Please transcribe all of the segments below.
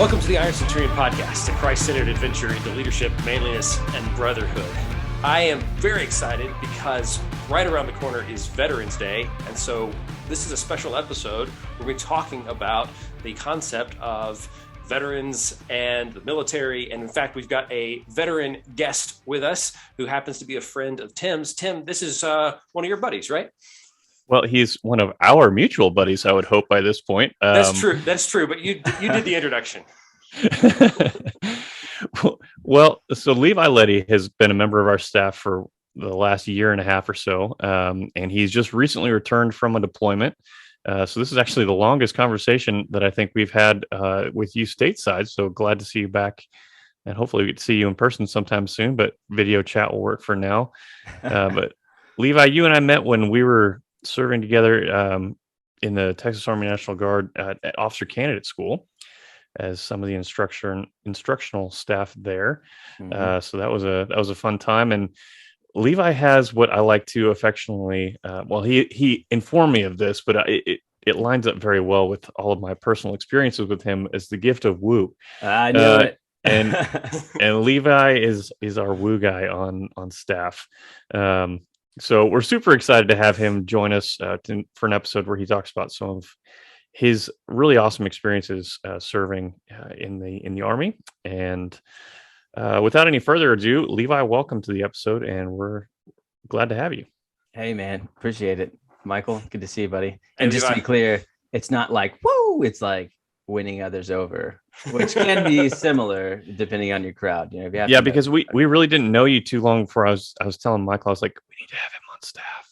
Welcome to the Ironcenturion Podcast, a Christ-centered adventure into leadership, manliness, and brotherhood. I am very excited because right around the corner is Veterans Day, and so this is a special episode where we're talking about the concept of veterans and the military, and in fact, we've got a veteran guest with us who happens to be a friend of Tim's. Tim, this is one of your buddies, right? Well, he's one of our mutual buddies, I would hope, by this point. That's true. But you did the introduction. Well, so Levi Leddy has been a member of our staff for the last year and a half or so, and he's just recently returned from a deployment. So this is actually the longest conversation that I think we've had with you stateside. So glad to see you back, and hopefully we get to see you in person sometime soon. But video chat will work for now. But Levi, you and I met when we were serving together in the Texas Army National Guard at Officer Candidate School as some of the instructional staff there. Mm-hmm. So that was a fun time. And Levi has what I like to affectionately, he informed me of this, but it lines up very well with all of my personal experiences with him, as the gift of woo. I knew it. and Levi is our woo guy on staff. So we're super excited to have him join us for an episode where he talks about some of his really awesome experiences serving in the Army. And without any further ado, Levi, welcome to the episode, and we're glad to have you. Hey, man, appreciate it, Michael. Good to see you, buddy. Hey, and just Levi. to be clear, it's not like woo. It's like winning others over, which can be similar depending on your crowd. You know, if you have because we really didn't know you too long before I was telling Michael, I was like, we need to have him on staff.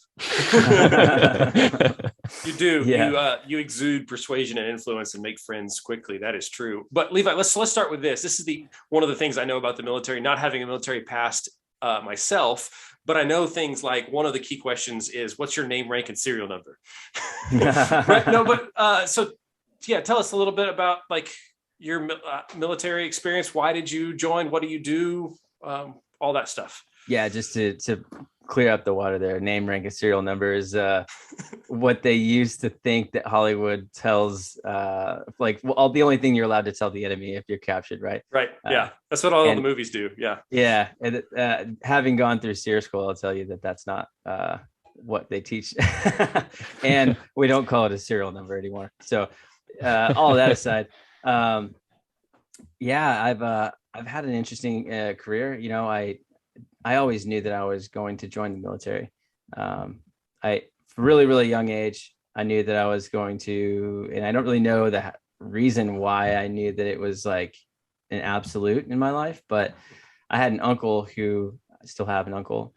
You do. Yeah. You exude persuasion and influence and make friends quickly. That is true. But Levi, let's start with this. This is one of the things I know about the military, not having a military past myself, but I know things like one of the key questions is, what's your name, rank, and serial number? Right? No, but so yeah, tell us a little bit about like your military experience. Why did you join? What do you do? All that stuff. Yeah, just to clear up the water there. Name, rank, and serial number is what they used to think that Hollywood tells. The only thing you're allowed to tell the enemy if you're captured, right? Right. Yeah, that's what all the movies do. Yeah. Yeah, and having gone through SEER school, I'll tell you that that's not what they teach, and we don't call it a serial number anymore. So, all of that aside, I've had an interesting career. You know, I always knew that I was going to join the military. Really, really young age, I knew that I was going to, and I don't really know the reason why I knew that it was like an absolute in my life, but I had an uncle who, I still have an uncle,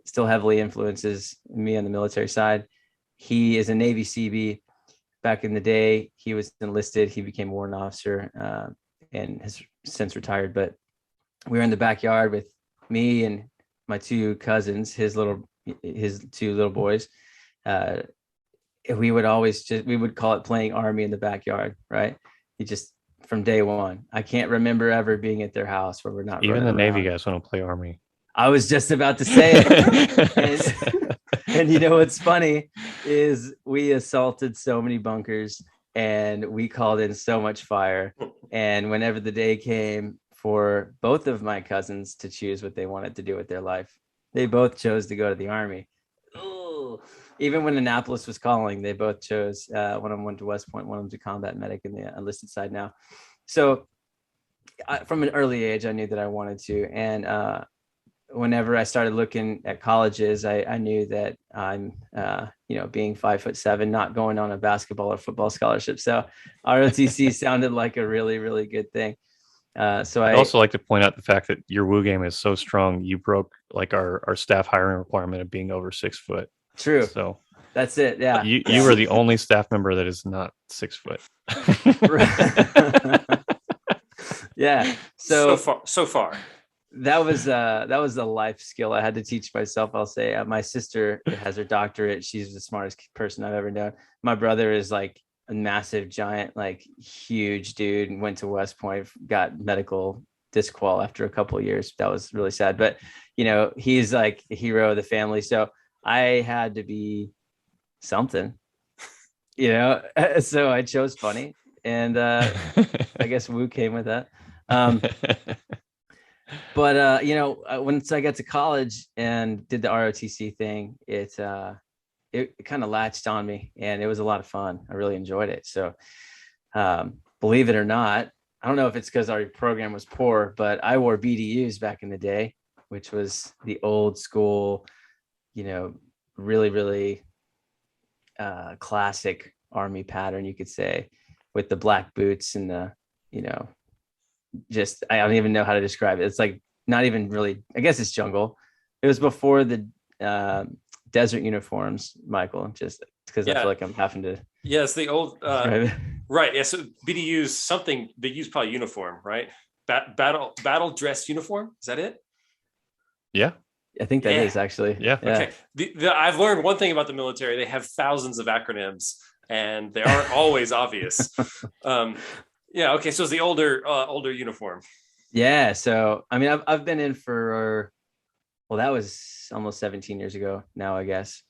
still heavily influences me on the military side. He is a Navy CB. Back in the day, he was enlisted. He became a warrant officer and has since retired. But we were in the backyard with me and my two cousins, his two little boys. We would call it playing Army in the backyard, right? He just, from day one, I can't remember ever being at their house where we're not. Even the around. Navy guys want to play Army. I was just about to say it. And you know what's funny is we assaulted so many bunkers and we called in so much fire. And whenever the day came for both of my cousins to choose what they wanted to do with their life, they both chose to go to the Army. Ooh. Even when Annapolis was calling, they both chose. One of them went to West Point, one of them's a combat medic in the enlisted side now. So from an early age, I knew that I wanted to. And whenever I started looking at colleges, I knew that I'm, being 5'7", not going on a basketball or football scholarship. So ROTC sounded like a really, really good thing. So I'd also like to point out the fact that your woo game is so strong. You broke like our staff hiring requirement of being over 6 foot. True. So that's it. Yeah. You were the only staff member that is not 6 foot. Yeah. So far. That was a life skill I had to teach myself. I'll say my sister has her doctorate. She's the smartest person I've ever known. My brother is like a massive giant, like huge dude, and went to West Point, got medical disqual after a couple of years. That was really sad, but he's like the hero of the family. So I had to be something, so I chose funny. And I guess Woo came with that. But once I got to college and did the ROTC thing, it kind of latched on me, and it was a lot of fun. I really enjoyed it. So believe it or not, I don't know if it's because our program was poor, but I wore BDUs back in the day, which was the old school, really, really classic Army pattern, you could say, with the black boots and the, just, I don't even know how to describe it. It's like not even really, I guess it's jungle. It was before the desert uniforms, Michael, just because I feel like I'm having to. Yeah, it's the old, right. Yeah, so BDUs, something, they use probably uniform, right? Battle dress uniform. Is that it? Yeah. I think that is actually. Yeah. Okay. I've learned one thing about the military. They have thousands of acronyms, and they aren't always obvious. Yeah. Okay. So it's the older uniform. Yeah. So, I mean, I've been in for, well, that was almost 17 years ago now, I guess,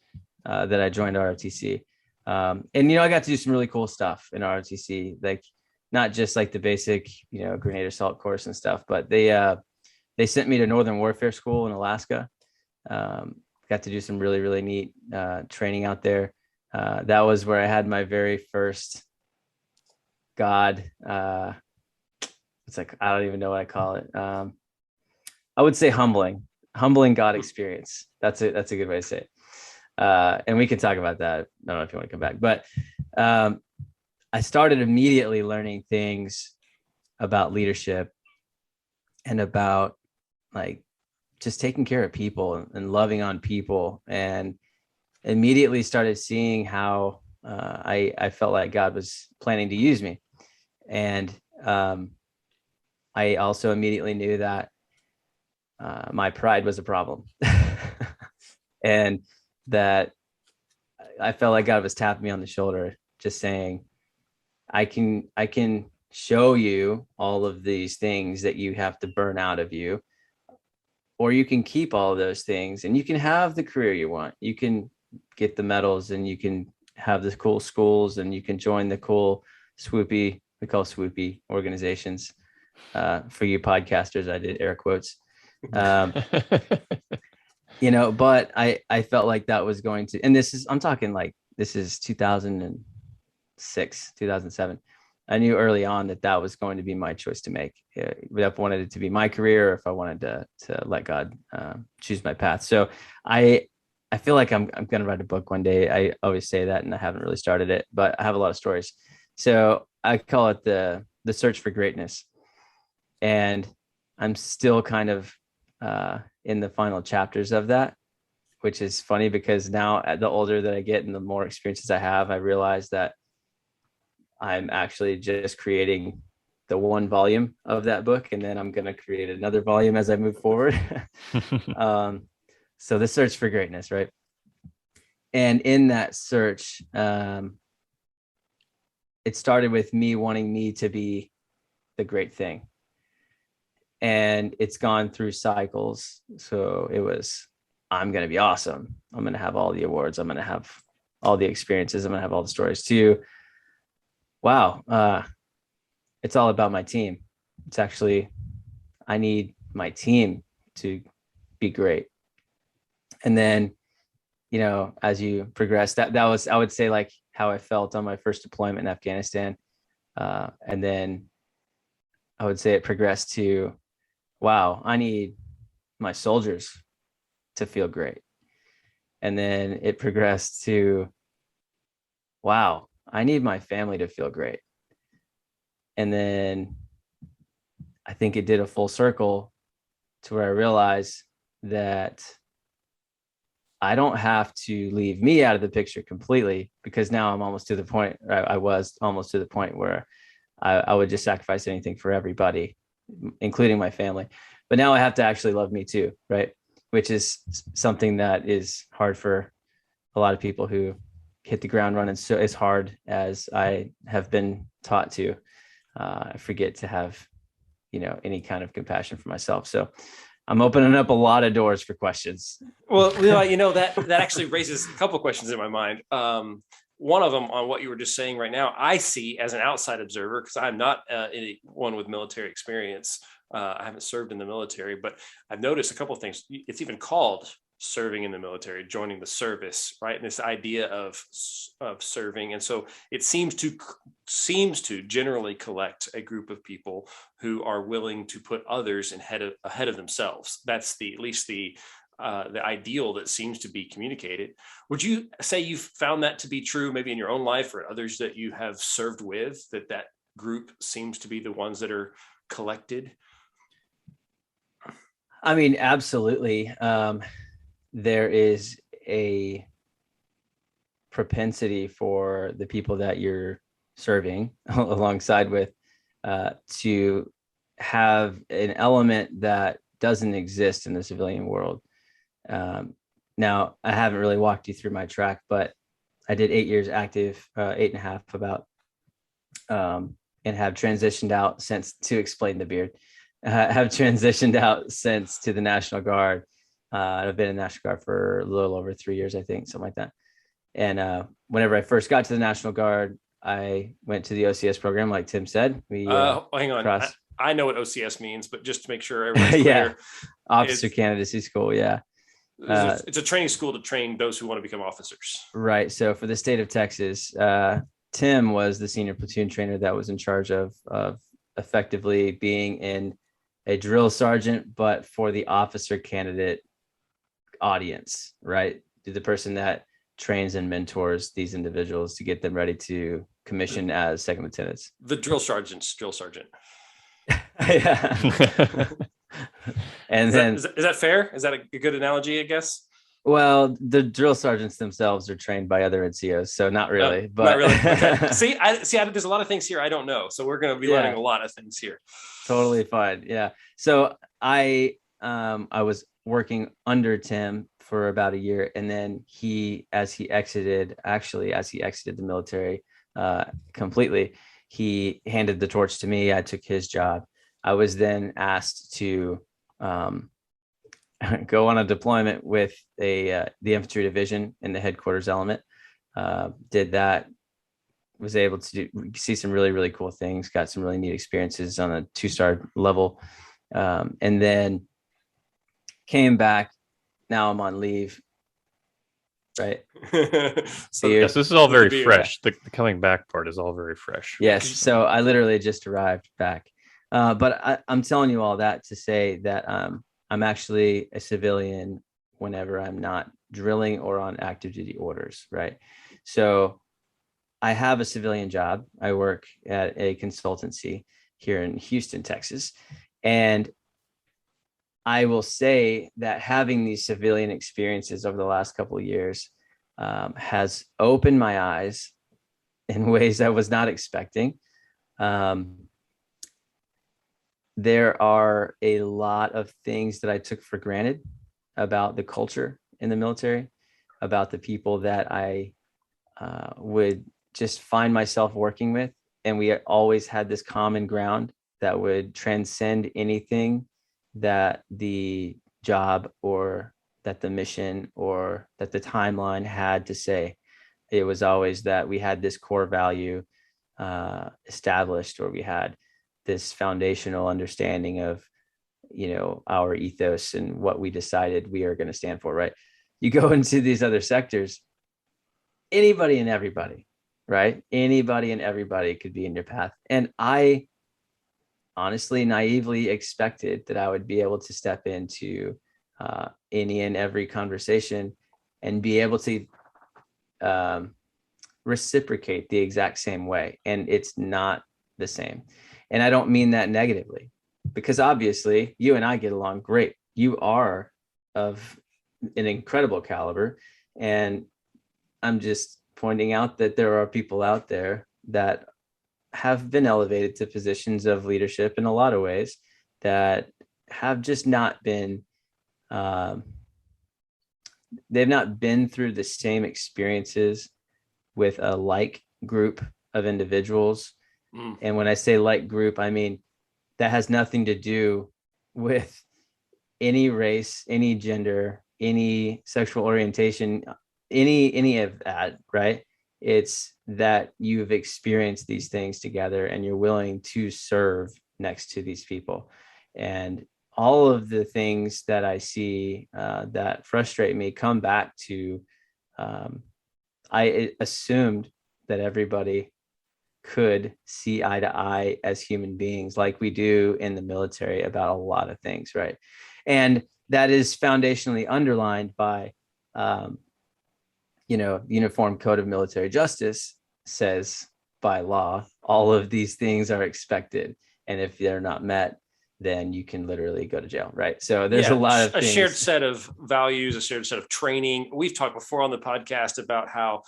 that I joined ROTC. And, I got to do some really cool stuff in ROTC, like not just like the basic, grenade assault course and stuff, but they sent me to Northern Warfare School in Alaska. Got to do some really, really neat training out there. That was where I had my very first God. It's like, I don't even know what I call it. I would say humbling God experience. That's a good way to say it. And we can talk about that. I don't know if you want to come back, but I started immediately learning things about leadership and about like just taking care of people and loving on people, and immediately started seeing how I felt like God was planning to use me. And I also immediately knew that my pride was a problem and that I felt like God was tapping me on the shoulder, just saying, I can show you all of these things that you have to burn out of you, or you can keep all of those things and you can have the career you want. You can get the medals and you can have the cool schools and you can join the cool swoopy, we call swoopy organizations. For you podcasters, I did air quotes. But I felt like that was going to, and I'm talking like, this is 2006, 2007. I knew early on that was going to be my choice to make. If I wanted it to be my career, or if I wanted to let God choose my path. So I feel like I'm going to write a book one day. I always say that, and I haven't really started it, but I have a lot of stories. So I call it the search for greatness. And I'm still kind of in the final chapters of that, which is funny because now the older that I get and the more experiences I have, I realize that I'm actually just creating the one volume of that book, and then I'm going to create another volume as I move forward. So the search for greatness, right? And in that search, it started with me wanting me to be the great thing. And it's gone through cycles. So it was, I'm going to be awesome. I'm going to have all the awards. I'm going to have all the experiences. I'm going to have all the stories too. Wow. It's all about my team. It's actually, I need my team to be great. And then, as you progress, that was, I would say, like how I felt on my first deployment in Afghanistan. And then I would say it progressed to, wow, I need my soldiers to feel great. And then it progressed to, wow, I need my family to feel great. And then I think it did a full circle to where I realized that I don't have to leave me out of the picture completely, because now I'm almost to the point, I was almost to the point where I would just sacrifice anything for everybody, including my family. But now I have to actually love me too, right? Which is something that is hard for a lot of people who hit the ground running so as hard as I have been taught to. I forget to have, any kind of compassion for myself. So I'm opening up a lot of doors for questions. Well, Levi, that actually raises a couple of questions in my mind. one of them on what you were just saying right now, I see as an outside observer, because I'm not one with military experience. I haven't served in the military, but I've noticed a couple of things. It's even called serving in the military, joining the service, right? And this idea of serving. And so it seems to generally collect a group of people who are willing to put others ahead of themselves. That's at least the ideal that seems to be communicated. Would you say you've found that to be true, maybe in your own life or others that you have served with, that group seems to be the ones that are collected? I mean, absolutely. There is a propensity for the people that you're serving alongside with to have an element that doesn't exist in the civilian world. Now, I haven't really walked you through my track, but I did 8 years active, 8.5 about, and have transitioned out since, to explain the beard, have transitioned out since to the National Guard. I've been in the National Guard for a little over 3 years, I think, something like that. And whenever I first got to the National Guard, I went to the OCS program, like Tim said. Hang on. I know what OCS means, but just to make sure everyone's clear. Officer Candidacy School, yeah. It's a training school to train those who want to become officers. Right. So for the state of Texas, Tim was the senior platoon trainer that was in charge of effectively being in a drill sergeant, but for the officer candidate audience, right? The person that trains and mentors these individuals to get them ready to commission as second lieutenants. The drill sergeant. Yeah. And is that fair? Is that a good analogy, I guess? Well, the drill sergeants themselves are trained by other NCOs, so not really. But not really. Okay. See, there's a lot of things here I don't know, so we're going to be learning a lot of things here. Totally fine. Yeah. So I was working under Tim for about a year, and then as he exited the military completely, he handed the torch to me. I took his job. I was then asked to go on a deployment with the infantry division in the headquarters element. Did that, was able to see some really, really cool things, got some really neat experiences on a 2-star level. And then came back. Now I'm on leave. Right. So yes, this is all very fresh. The coming back part is all very fresh. Yes. So I literally just arrived back. But I'm telling you all that to say that I'm actually a civilian whenever I'm not drilling or on active duty orders, right? So I have a civilian job. I work at a consultancy here in Houston, Texas. And I will say that having these civilian experiences over the last couple of years has opened my eyes in ways I was not expecting. There are a lot of things that I took for granted about the culture in the military, about the people that I would just find myself working with. And we always had this common ground that would transcend anything that the job or that the mission or that the timeline had to say. It was always that we had this core value established, or we had this foundational understanding of, our ethos and what we decided we are going to stand for, right? You go into these other sectors, anybody and everybody, right? Anybody and everybody could be in your path. And I honestly naively expected that I would be able to step into any and every conversation and be able to reciprocate the exact same way. And it's not the same. And I don't mean that negatively, because obviously you and I get along great. You are of an incredible caliber. And I'm just pointing out that there are people out there that have been elevated to positions of leadership in a lot of ways that have just not been, they've not been through the same experiences with a like group of individuals. And when I say like group, I mean, that has nothing to do with any race, any gender, any sexual orientation, any of that, right? It's that you've experienced these things together and you're willing to serve next to these people. And all of the things that I see that frustrate me come back to, I assumed that everybody could see eye to eye as human beings, like we do in the military about a lot of things, right? And that is foundationally underlined by, the Uniform Code of Military Justice says by law, all of these things are expected. And if they're not met, then you can literally go to jail, right? So there's a lot of things. Shared set of values, a shared set of training. We've talked before on the podcast about how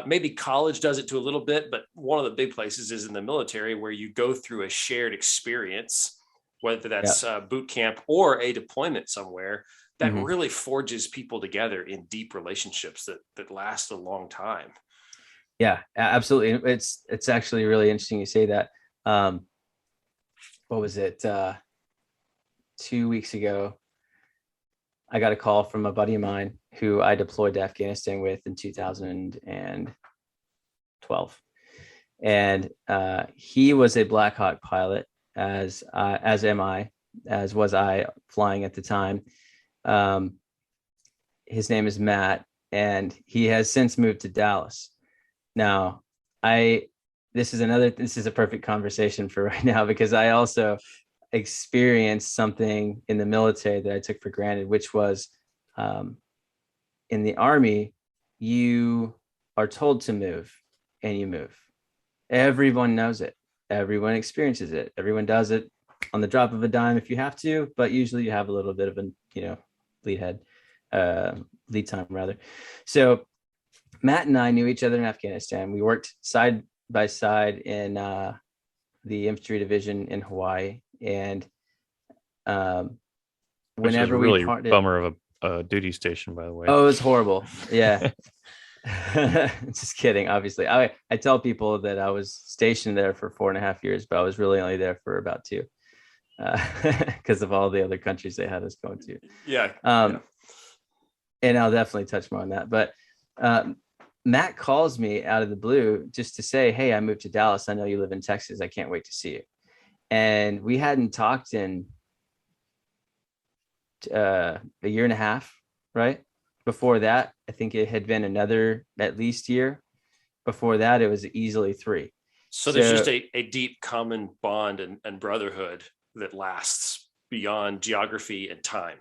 maybe college does it to a little bit, but one of the big places is in the military, where you go through a shared experience, whether that's boot camp or a deployment somewhere, that really forges people together in deep relationships that last a long time. Yeah, absolutely. It's actually really interesting you say that. What was it? 2 weeks ago, I got a call from a buddy of mine who I deployed to Afghanistan with in 2012. And he was a Blackhawk pilot, as was I, flying at the time. His name is Matt, and he has since moved to Dallas. Now, this is a perfect conversation for right now, because I also experienced something in the military that I took for granted, which was in the Army, you are told to move and you move. Everyone knows it. Everyone experiences it. Everyone does it on the drop of a dime if you have to, but usually you have a little bit of lead time rather. So Matt and I knew each other in Afghanistan. We worked side by side in the infantry division in Hawaii. And whenever really we parted, bummer of a duty station, by the way. Oh, it was horrible. Yeah. Just kidding. Obviously, I tell people that I was stationed there for 4.5 years, but I was really only there for about 2, because of all the other countries they had us going to. Yeah. And I'll definitely touch more on that. But Matt calls me out of the blue just to say, "Hey, I moved to Dallas. I know you live in Texas. I can't wait to see you." And we hadn't talked in a year and a half, right? Before that, I think it had been another at least year. Before that, it was easily 3. So there's just a deep common bond and brotherhood that lasts beyond geography and time.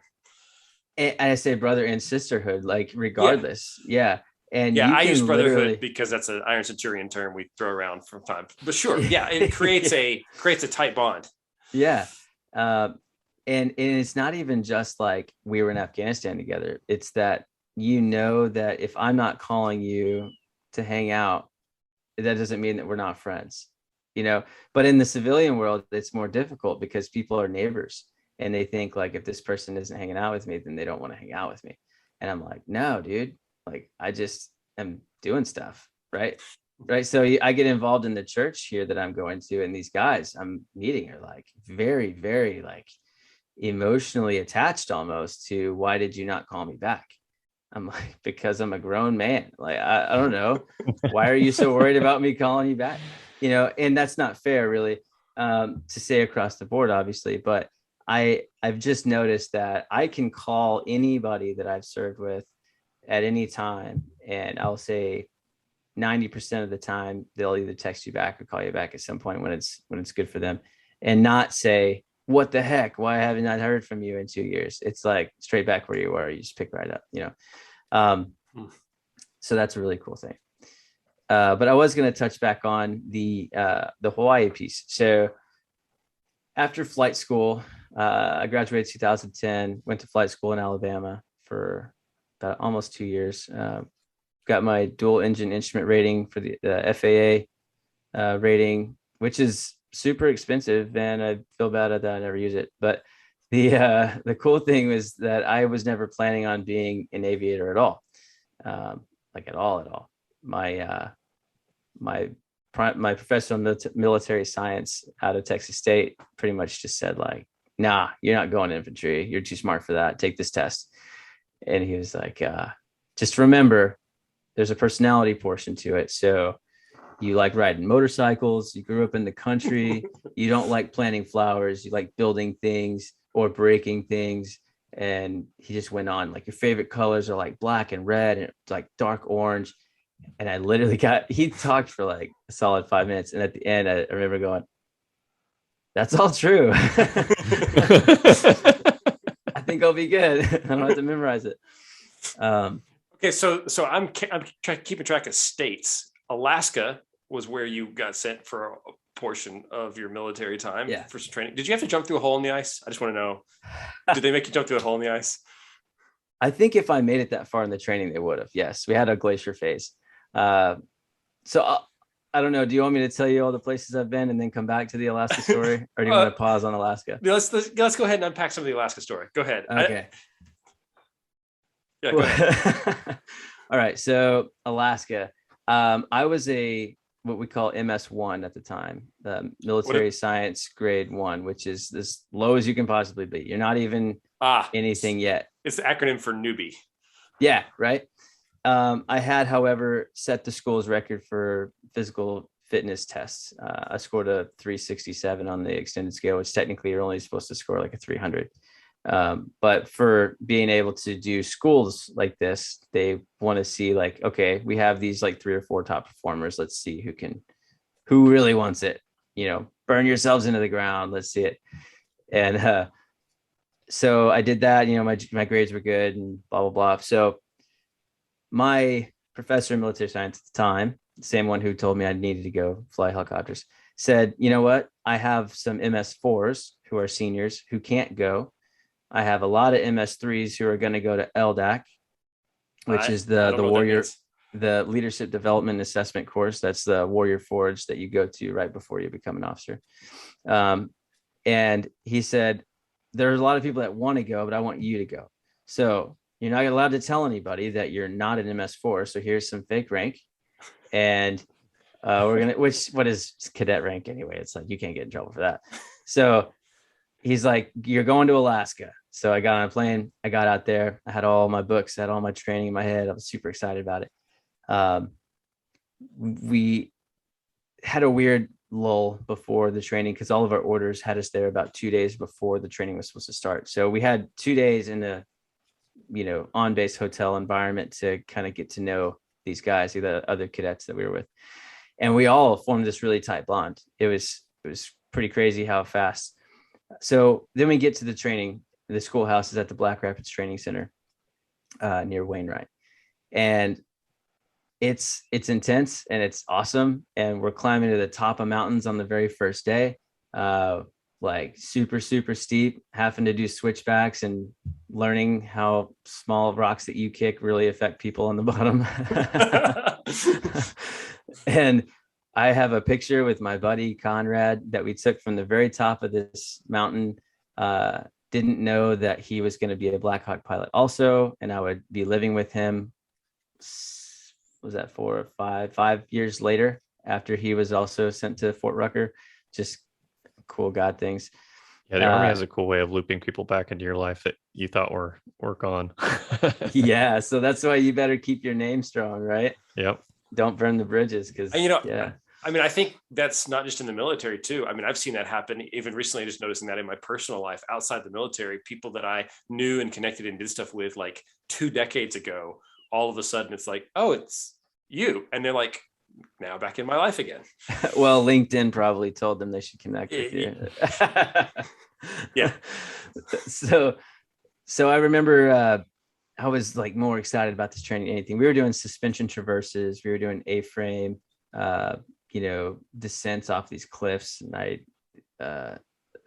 And I say brother and sisterhood, like regardless. Yeah. And I use brotherhood because that's an Ironcenturion term we throw around from time. But sure, it creates a tight bond. Yeah. And it's not even just like we were in Afghanistan together. It's that that if I'm not calling you to hang out, that doesn't mean that we're not friends, But in the civilian world, it's more difficult because people are neighbors and they think like, if this person isn't hanging out with me, then they don't want to hang out with me. And I'm like, no, dude, like I just am doing stuff. Right. So I get involved in the church here that I'm going to, and these guys I'm meeting are like very, very like emotionally attached almost to, why did you not call me back? I'm like, because I'm a grown man. Like, I don't know. Why are you so worried about me calling you back? And that's not fair really, to say across the board, obviously, but I've just noticed that I can call anybody that I've served with at any time. And I'll say 90% of the time, they'll either text you back or call you back at some point when it's good for them, and not say, what the heck? Why haven't I heard from you in 2 years? It's like straight back where you were. You just pick right up, So that's a really cool thing. But I was going to touch back on the Hawaii piece. So after flight school, I graduated 2010, went to flight school in Alabama for about almost 2 years. Got my dual engine instrument rating for the FAA rating, which is super expensive, and I feel bad that I never use it. But the cool thing was that I was never planning on being an aviator at all, like at all. My professor in military science out of Texas State pretty much just said like, "Nah, you're not going infantry. You're too smart for that. Take this test." And he was like, "Just remember, there's a personality portion to it. So you like riding motorcycles, you grew up in the country, you don't like planting flowers, you like building things or breaking things. And he just went on, like, your favorite colors are like black and red and like dark orange. And I literally he talked for like a solid 5 minutes. And at the end, I remember going, that's all true. I think I'll be good. I don't have to memorize it. Okay, so I'm keeping track of states. Alaska was where you got sent for a portion of your military time for some training. Did you have to jump through a hole in the ice? I just want to know. Did they make you jump through a hole in the ice? I think if I made it that far in the training, they would have. Yes, we had a glacier phase. So I don't know. Do you want me to tell you all the places I've been and then come back to the Alaska story, or do you want to pause on Alaska? Let's go ahead and unpack some of the Alaska story. Go ahead. Okay. Go ahead. All right. So Alaska, I was what we call MS1 at the time, military science grade 1, which is as low as you can possibly be. You're not even anything yet. It's the acronym for newbie. Yeah. Right. I had, however, set the school's record for physical fitness tests. I scored a 367 on the extended scale, which technically you're only supposed to score like a 300. But for being able to do schools like this, they want to see like, okay, we have these like 3 or 4 top performers. Let's see who really wants it, burn yourselves into the ground. Let's see it. And, so I did that, my grades were good and blah, blah, blah. So my professor in military science at the time, the same one who told me I needed to go fly helicopters, said, you know what? I have some MS4s who are seniors who can't go. I have a lot of MS3s who are going to go to LDAC, which is the warrior, the leadership development assessment course. That's the warrior forge that you go to right before you become an officer. And he said, there's a lot of people that want to go, but I want you to go. So you're not allowed to tell anybody that you're not an MS4. So here's some fake rank. And what is cadet rank anyway? It's like, you can't get in trouble for that. So he's like, you're going to Alaska. So I got on a plane. I got out there. I had all my books, I had all my training in my head. I was super excited about it. We had a weird lull before the training because all of our orders had us there about 2 days before the training was supposed to start. So we had 2 days in a, on-base hotel environment to kind of get to know these guys, the other cadets that we were with. And we all formed this really tight bond. It was pretty crazy how fast. So then we get to the training. The schoolhouse is at the Black Rapids Training Center near Wainwright. And it's intense and it's awesome. And we're climbing to the top of mountains on the very first day, like super, super steep, having to do switchbacks and learning how small rocks that you kick really affect people on the bottom. And I have a picture with my buddy Conrad that we took from the very top of this mountain. Didn't know that he was going to be a Blackhawk pilot also, and I would be living with him. Was that 4 or 5 years later after he was also sent to Fort Rucker? Just cool God things. Yeah, the Army has a cool way of looping people back into your life that you thought were gone. Yeah, so that's why you better keep your name strong, right? Yep. Don't burn the bridges, because I think that's not just in the military too. I mean, I've seen that happen even recently, just noticing that in my personal life outside the military, people that I knew and connected and did stuff with like 2 decades ago, all of a sudden it's like, oh, it's you. And they're like, now back in my life again. Well, LinkedIn probably told them they should connect with you. Yeah. So I remember I was like more excited about this training than anything. We were doing suspension traverses. We were doing A-frame, descents off these cliffs. And I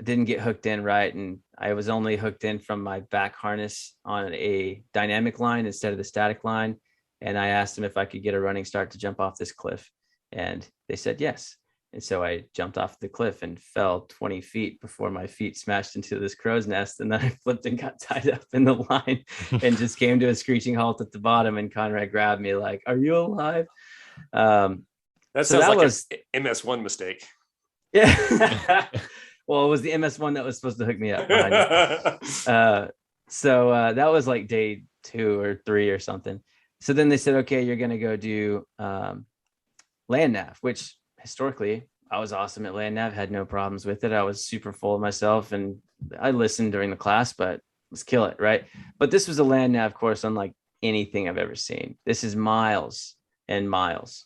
didn't get hooked in right. And I was only hooked in from my back harness on a dynamic line instead of the static line. And I asked them if I could get a running start to jump off this cliff. And they said yes. And so I jumped off the cliff and fell 20 feet before my feet smashed into this crow's nest. And then I flipped and got tied up in the line and just came to a screeching halt at the bottom. And Conrad grabbed me like, "Are you alive?" That sounds like an MS1 mistake. Yeah. Well, it was the MS1 that was supposed to hook me up behind it. So that was like day 2 or 3 or something. So then they said, okay, you're going to go do land nav, which historically I was awesome at land nav, had no problems with it. I was super full of myself and I listened during the class, but let's kill it. Right. But this was a land nav course unlike anything I've ever seen. This is miles and miles.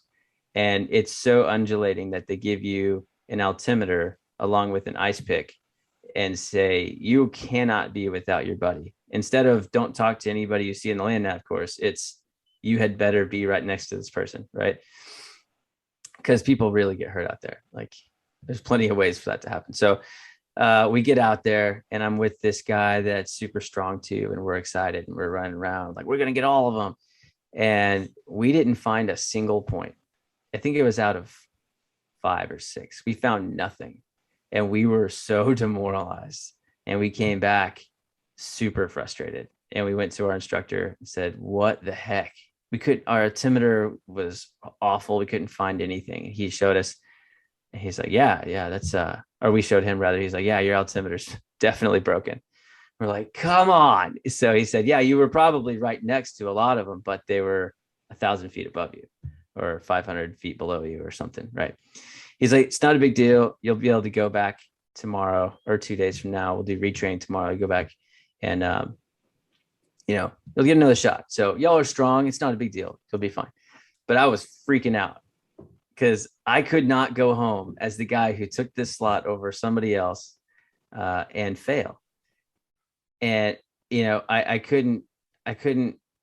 And it's so undulating that they give you an altimeter along with an ice pick and say, you cannot be without your buddy. Instead of don't talk to anybody you see in the land nav course, it's you had better be right next to this person, right? Because people really get hurt out there. Like there's plenty of ways for that to happen. So we get out there and I'm with this guy that's super strong too. And we're excited and we're running around like, we're going to get all of them. And we didn't find a single point. I think it was out of 5 or 6. We found nothing. And we were so demoralized. And we came back super frustrated. And we went to our instructor and said, what the heck? Our altimeter was awful. We couldn't find anything. And he showed us, and he's like, yeah, that's, or we showed him rather. He's like, yeah, your altimeter's definitely broken. We're like, come on. So he said, yeah, you were probably right next to a lot of them, but they were 1,000 feet above you or 500 feet below you or something. Right. He's like, it's not a big deal. You'll be able to go back tomorrow or 2 days from now. We'll do retrain tomorrow. You go back and, you'll get another shot. So y'all are strong. It's not a big deal. You'll be fine. But I was freaking out because I could not go home as the guy who took this slot over somebody else and fail. And, I couldn't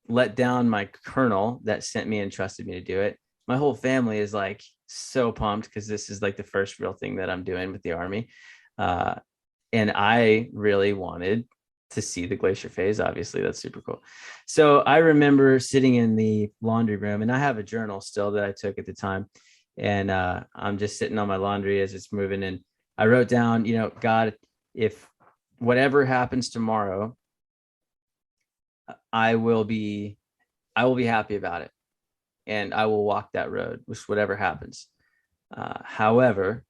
let down my colonel that sent me and trusted me to do it. My whole family is like so pumped because this is like the first real thing that I'm doing with the Army. And I really wanted to see the glacier phase. Obviously, that's super cool. So I remember sitting in the laundry room, and I have a journal still that I took at the time. And I'm just sitting on my laundry as it's moving. And I wrote down, God, if whatever happens tomorrow, I will be happy about it. And I will walk that road, which whatever happens. However,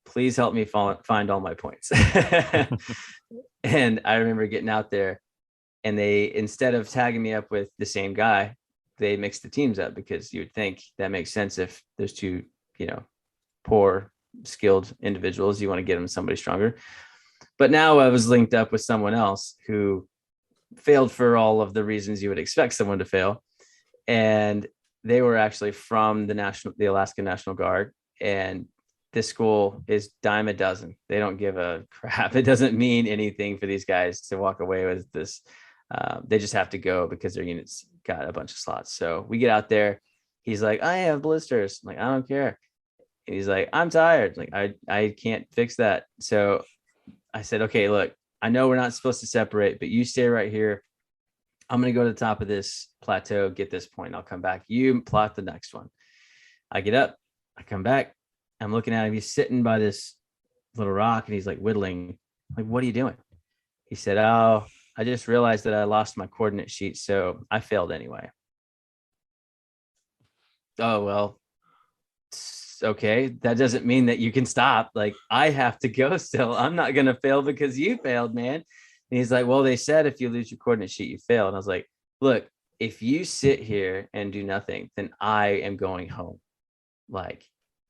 please help me find all my points. And I remember getting out there and they, instead of tagging me up with the same guy, they mixed the teams up because you would think that makes sense. If there's two, poor skilled individuals, you want to get them somebody stronger. But now I was linked up with someone else who failed for all of the reasons you would expect someone to fail. And they were actually from the Alaska National Guard. And this school is dime a dozen. They don't give a crap. It doesn't mean anything for these guys to walk away with this. They just have to go because their units got a bunch of slots. So we get out there. He's like, I have blisters. I'm like, I don't care. And he's like, I'm tired. Like, I can't fix that. So I said, okay, look, I know we're not supposed to separate, but you stay right here. I'm going to go to the top of this plateau, get this point. I'll come back. You plot the next one. I get up. I come back. I'm looking at him. He's sitting by this little rock and he's like whittling. I'm like, what are you doing? He said, oh, I just realized that I lost my coordinate sheet. So I failed anyway. Oh, well, okay. That doesn't mean that you can stop. Like, I have to go still. I'm not going to fail because you failed, man. And he's like, well, they said if you lose your coordinate sheet, you fail. And I was like, look, if you sit here and do nothing, then I am going home. Like,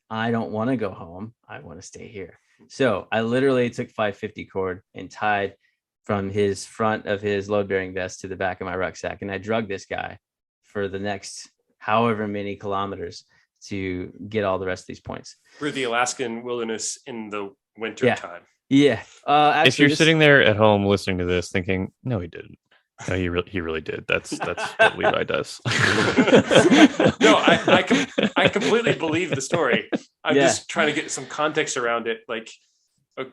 I don't want to go home. I want to stay here. So I literally took 550 cord and tied from his front of his load bearing vest to the back of my rucksack. And I drugged this guy for the next however many kilometers to get all the rest of these points. Through the Alaskan wilderness in the winter time. Yeah. Actually, if you're sitting there at home listening to this thinking, no, he didn't. No, he really did. That's what Levi does. No, I completely believe the story. I'm just trying to get some context around it. Like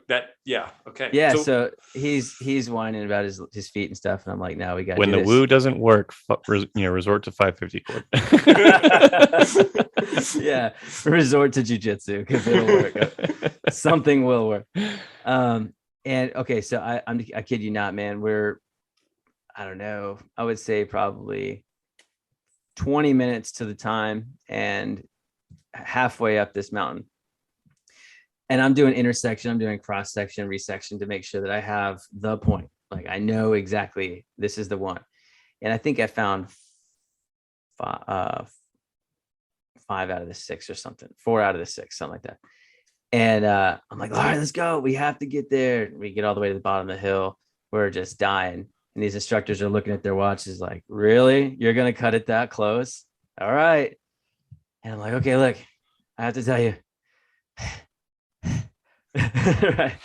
that. Yeah. Okay. Yeah. So he's whining about his feet and stuff. And I'm like, no, we got to when do the this. woo doesn't work, resort to 550 cord. Yeah. Resort to jujitsu because it'll work. Something will work. And okay. So I kid you not, man. I don't know. I would say probably 20 minutes to the time and halfway up this mountain. And I'm doing intersection. I'm doing cross section, resection to make sure that I have the point. Like I know exactly this is the one. And I think I found 5 out of the 6 or something, 4 out of the 6, something like that. And I'm like, all right, let's go. We have to get there. We get all the way to the bottom of the hill. We're just dying. And these instructors are looking at their watches like, really? You're going to cut it that close? All right. And I'm like, okay, look, I have to tell you. Right.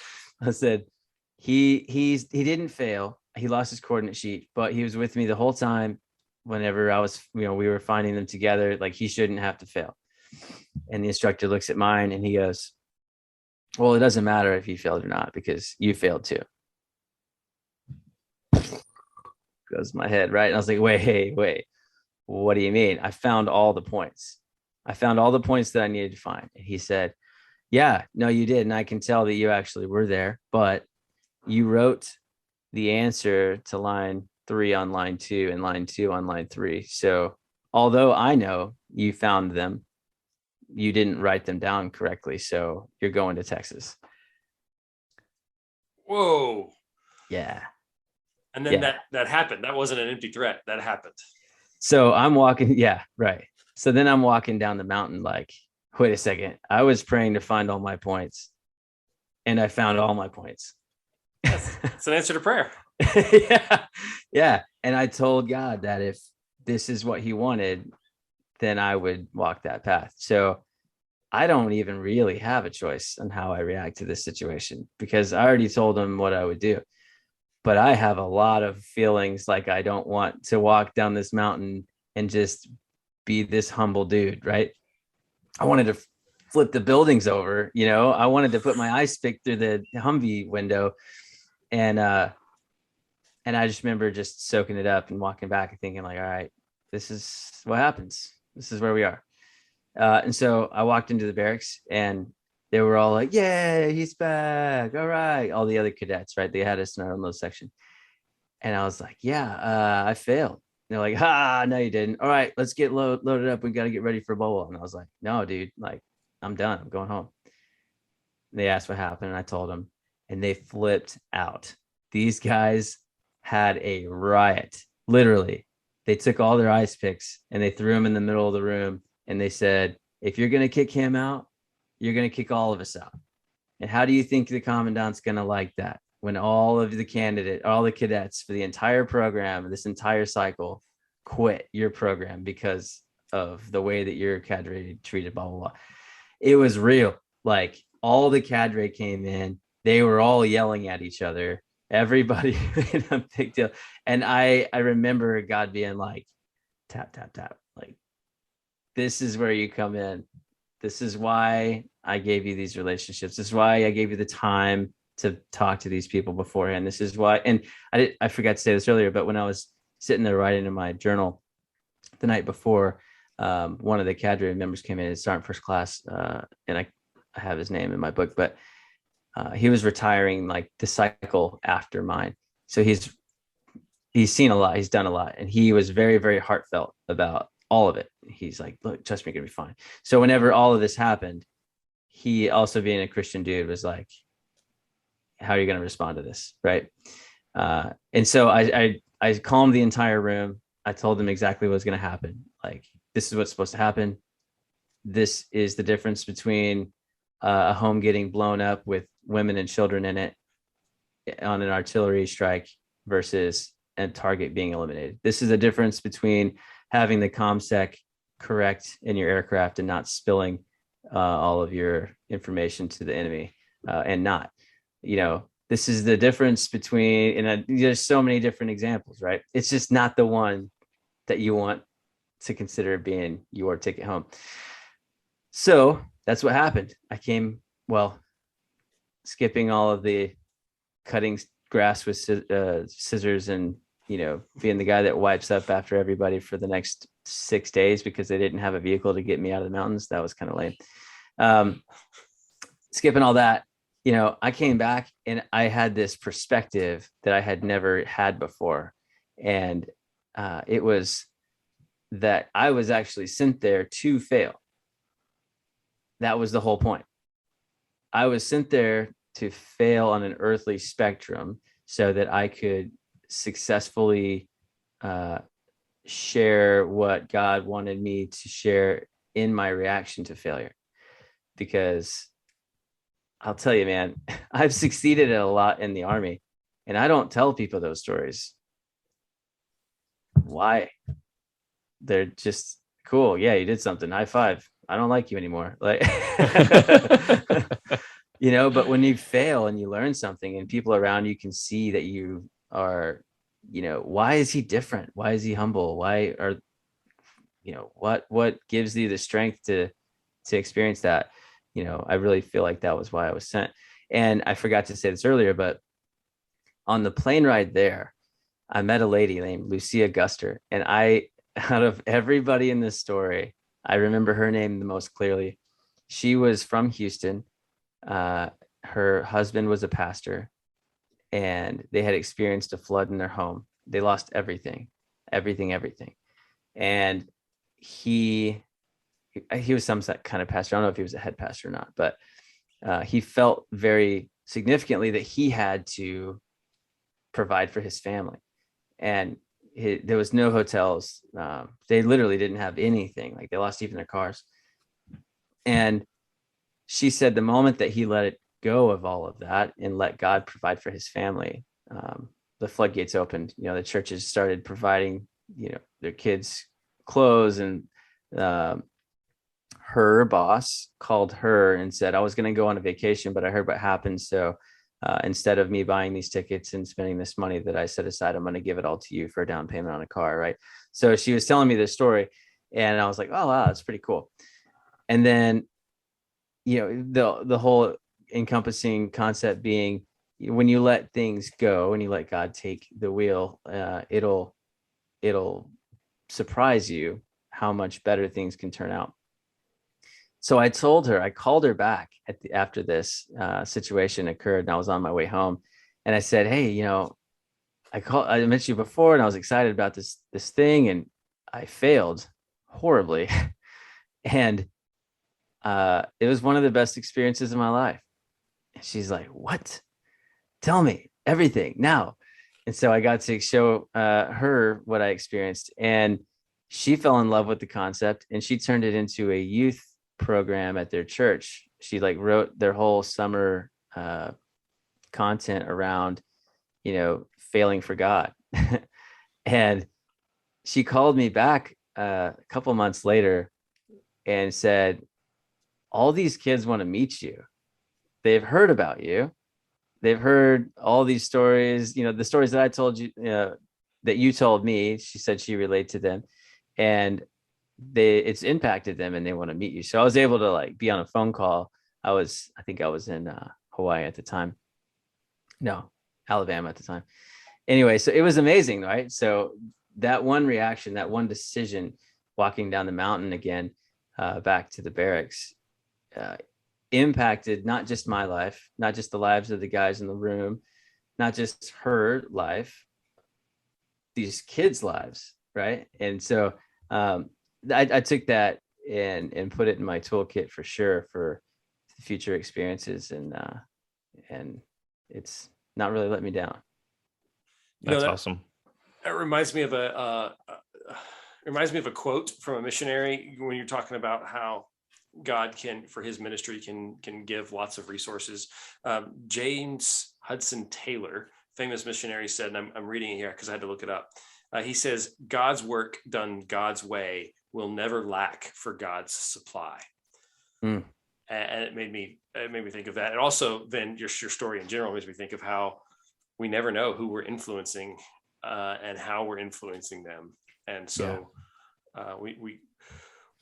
I said, he didn't fail. He lost his coordinate sheet, but he was with me the whole time. Whenever I was, we were finding them together, like he shouldn't have to fail. And the instructor looks at mine and he goes, well, it doesn't matter if he failed or not because you failed too. Goes my head, right? And I was like, wait, what do you mean? I found all the points. I found all the points that I needed to find. And he said, yeah, no, you did. And I can tell that you actually were there, but you wrote the answer to line 3 on line 2 and line 2 on line 3. So although I know you found them, you didn't write them down correctly. So you're going to Texas. Whoa. Yeah. And then that happened. That wasn't an empty threat. That happened. So I'm walking. Yeah, right. So then I'm walking down the mountain like, wait a second. I was praying to find all my points and I found all my points. It's an answer to prayer. Yeah. And I told God that if this is what he wanted, then I would walk that path. So I don't even really have a choice on how I react to this situation because I already told him what I would do. But I have a lot of feelings like I don't want to walk down this mountain and just be this humble dude, right? I wanted to flip the buildings over, I wanted to put my ice pick through the Humvee window. And I just remember just soaking it up and walking back and thinking like, all right, this is what happens. This is where we are. And so I walked into the barracks and they were all like, yeah, he's back. All right. All the other cadets, right? They had us in our own little section. And I was like, yeah, I failed. And they're like, no, you didn't. All right, let's get loaded up. We got to get ready for bubble. And I was like, no, dude, like, I'm done. I'm going home. And they asked what happened. And I told them, and they flipped out. These guys had a riot. Literally, they took all their ice picks and they threw them in the middle of the room. And they said, if you're going to kick him out, you're going to kick all of us out. And how do you think the commandant's going to like that when all the cadets for the entire program, this entire cycle, quit your program because of the way that your cadre treated, blah, blah, blah. It was real. Like all the cadre came in. They were all yelling at each other. Everybody made a big deal. And I remember God being like, tap, tap, tap. Like, this is where you come in. This is why I gave you these relationships. This is why I gave you the time to talk to these people beforehand. This is why, and I forgot to say this earlier, but when I was sitting there writing in my journal the night before, one of the cadre members came in and started first class, and I have his name in my book, but he was retiring like the cycle after mine. So he's seen a lot, he's done a lot, and he was very, very heartfelt about all of it. He's like, look, trust me, you're gonna be fine. So whenever all of this happened, he also being a Christian dude was like, how are you going to respond to this? Right. And so I calmed the entire room. I told them exactly what was going to happen. Like, this is what's supposed to happen. This is the difference between a home getting blown up with women and children in it on an artillery strike versus a target being eliminated. This is the difference between having the ComSec correct in your aircraft and not spilling all of your information to the enemy and not, this is the difference between, and there's so many different examples, right? It's just not the one that you want to consider being your ticket home. So that's what happened. I came, skipping all of the cutting grass with scissors and, being the guy that wipes up after everybody for the next 6 days because they didn't have a vehicle to get me out of the mountains. That was kind of lame. Skipping all that, I came back and I had this perspective that I had never had before. And it was that I was actually sent there to fail. That was the whole point. I was sent there to fail on an earthly spectrum so that I could successfully share what God wanted me to share in my reaction to failure. Because I'll tell you, man, I've succeeded a lot in the Army, and I don't tell people those stories. Why? They're just cool. Yeah, you did something. High five. I don't like you anymore. Like, but when you fail and you learn something and people around you can see that you are, why is he different? Why is he humble? Why are, what gives you the strength to experience that? I really feel like that was why I was sent. And I forgot to say this earlier, but on the plane ride there, I met a lady named Lucia Guster, and out of everybody in this story, I remember her name the most clearly. She was from Houston. Her husband was a pastor, and they had experienced a flood in their home. They lost everything. And he was some kind of pastor. I don't know if he was a head pastor or not, but he felt very significantly that he had to provide for his family. And there was no hotels. They literally didn't have anything. Like, they lost even their cars. And she said the moment that he let it go of all of that and let God provide for his family, the floodgates opened. The churches started providing, their kids clothes. And her boss called her and said, I was going to go on a vacation, but I heard what happened. So instead of me buying these tickets and spending this money that I set aside, I'm going to give it all to you for a down payment on a car. Right. So she was telling me this story, and I was like, oh, wow, that's pretty cool. And then, the whole encompassing concept being, when you let things go and you let God take the wheel, it'll surprise you how much better things can turn out. So I called her back after this situation occurred, and I was on my way home, and I said, hey, I mentioned you before, and I was excited about this thing, and I failed horribly. And it was one of the best experiences of my life. And she's like, what? Tell me everything now. And so I got to show her what I experienced, and she fell in love with the concept, and she turned it into a youth program at their church. She wrote their whole summer content around, failing for God. And she called me back a couple months later and said, all these kids want to meet you. They've heard about you. They've heard all these stories, the stories that I told you, that you told me. She said she relayed to them, and it's impacted them, and they want to meet you. So I was able to be on a phone call. I think I was in Hawaii at the time. No, Alabama at the time. Anyway, so it was amazing, right? So that one reaction, that one decision, walking down the mountain again, back to the barracks, impacted not just my life, not just the lives of the guys in the room, not just her life, these kids' lives, right? And so I took that and put it in my toolkit for sure for future experiences, and it's not really let me down. That's awesome. That reminds me of a quote from a missionary when you're talking about how God can, for his ministry, can give lots of resources. James Hudson Taylor, famous missionary, said, and I'm reading it here because I had to look it up. He says, God's work done God's way will never lack for God's supply. And it made me think of that. And also then your story in general makes me think of how we never know who we're influencing and how we're influencing them. And so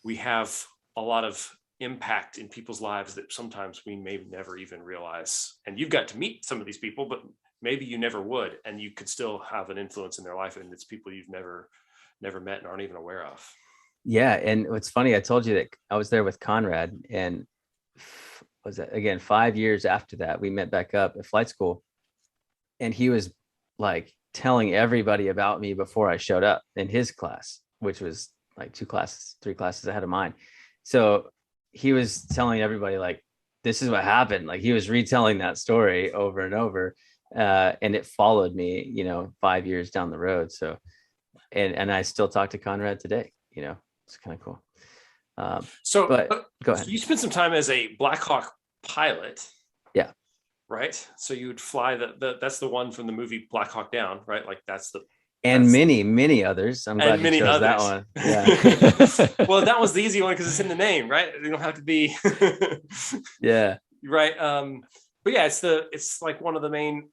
we have a lot of impact in people's lives that sometimes we may never even realize. And you've got to meet some of these people, but maybe you never would, and you could still have an influence in their life, and it's people you've never met and aren't even aware of. Yeah. And what's funny, I told you that I was there with Conrad, and was that again 5 years after that, we met back up at flight school, and he was telling everybody about me before I showed up in his class, which was 3 classes ahead of mine. So he was telling everybody this is what happened. He was retelling that story over and over. And it followed me, 5 years down the road. So and I still talk to Conrad today. It's kind of cool. So but go ahead. So you spent some time as a Blackhawk pilot. Yeah. Right. So you would fly that's the one from the movie Black Hawk Down, right? Like and many others. I'm glad you chose that one. Yeah. Well, that was the easy one because it's in the name, right? You don't have to be. Yeah. Right. But yeah, it's like one of the main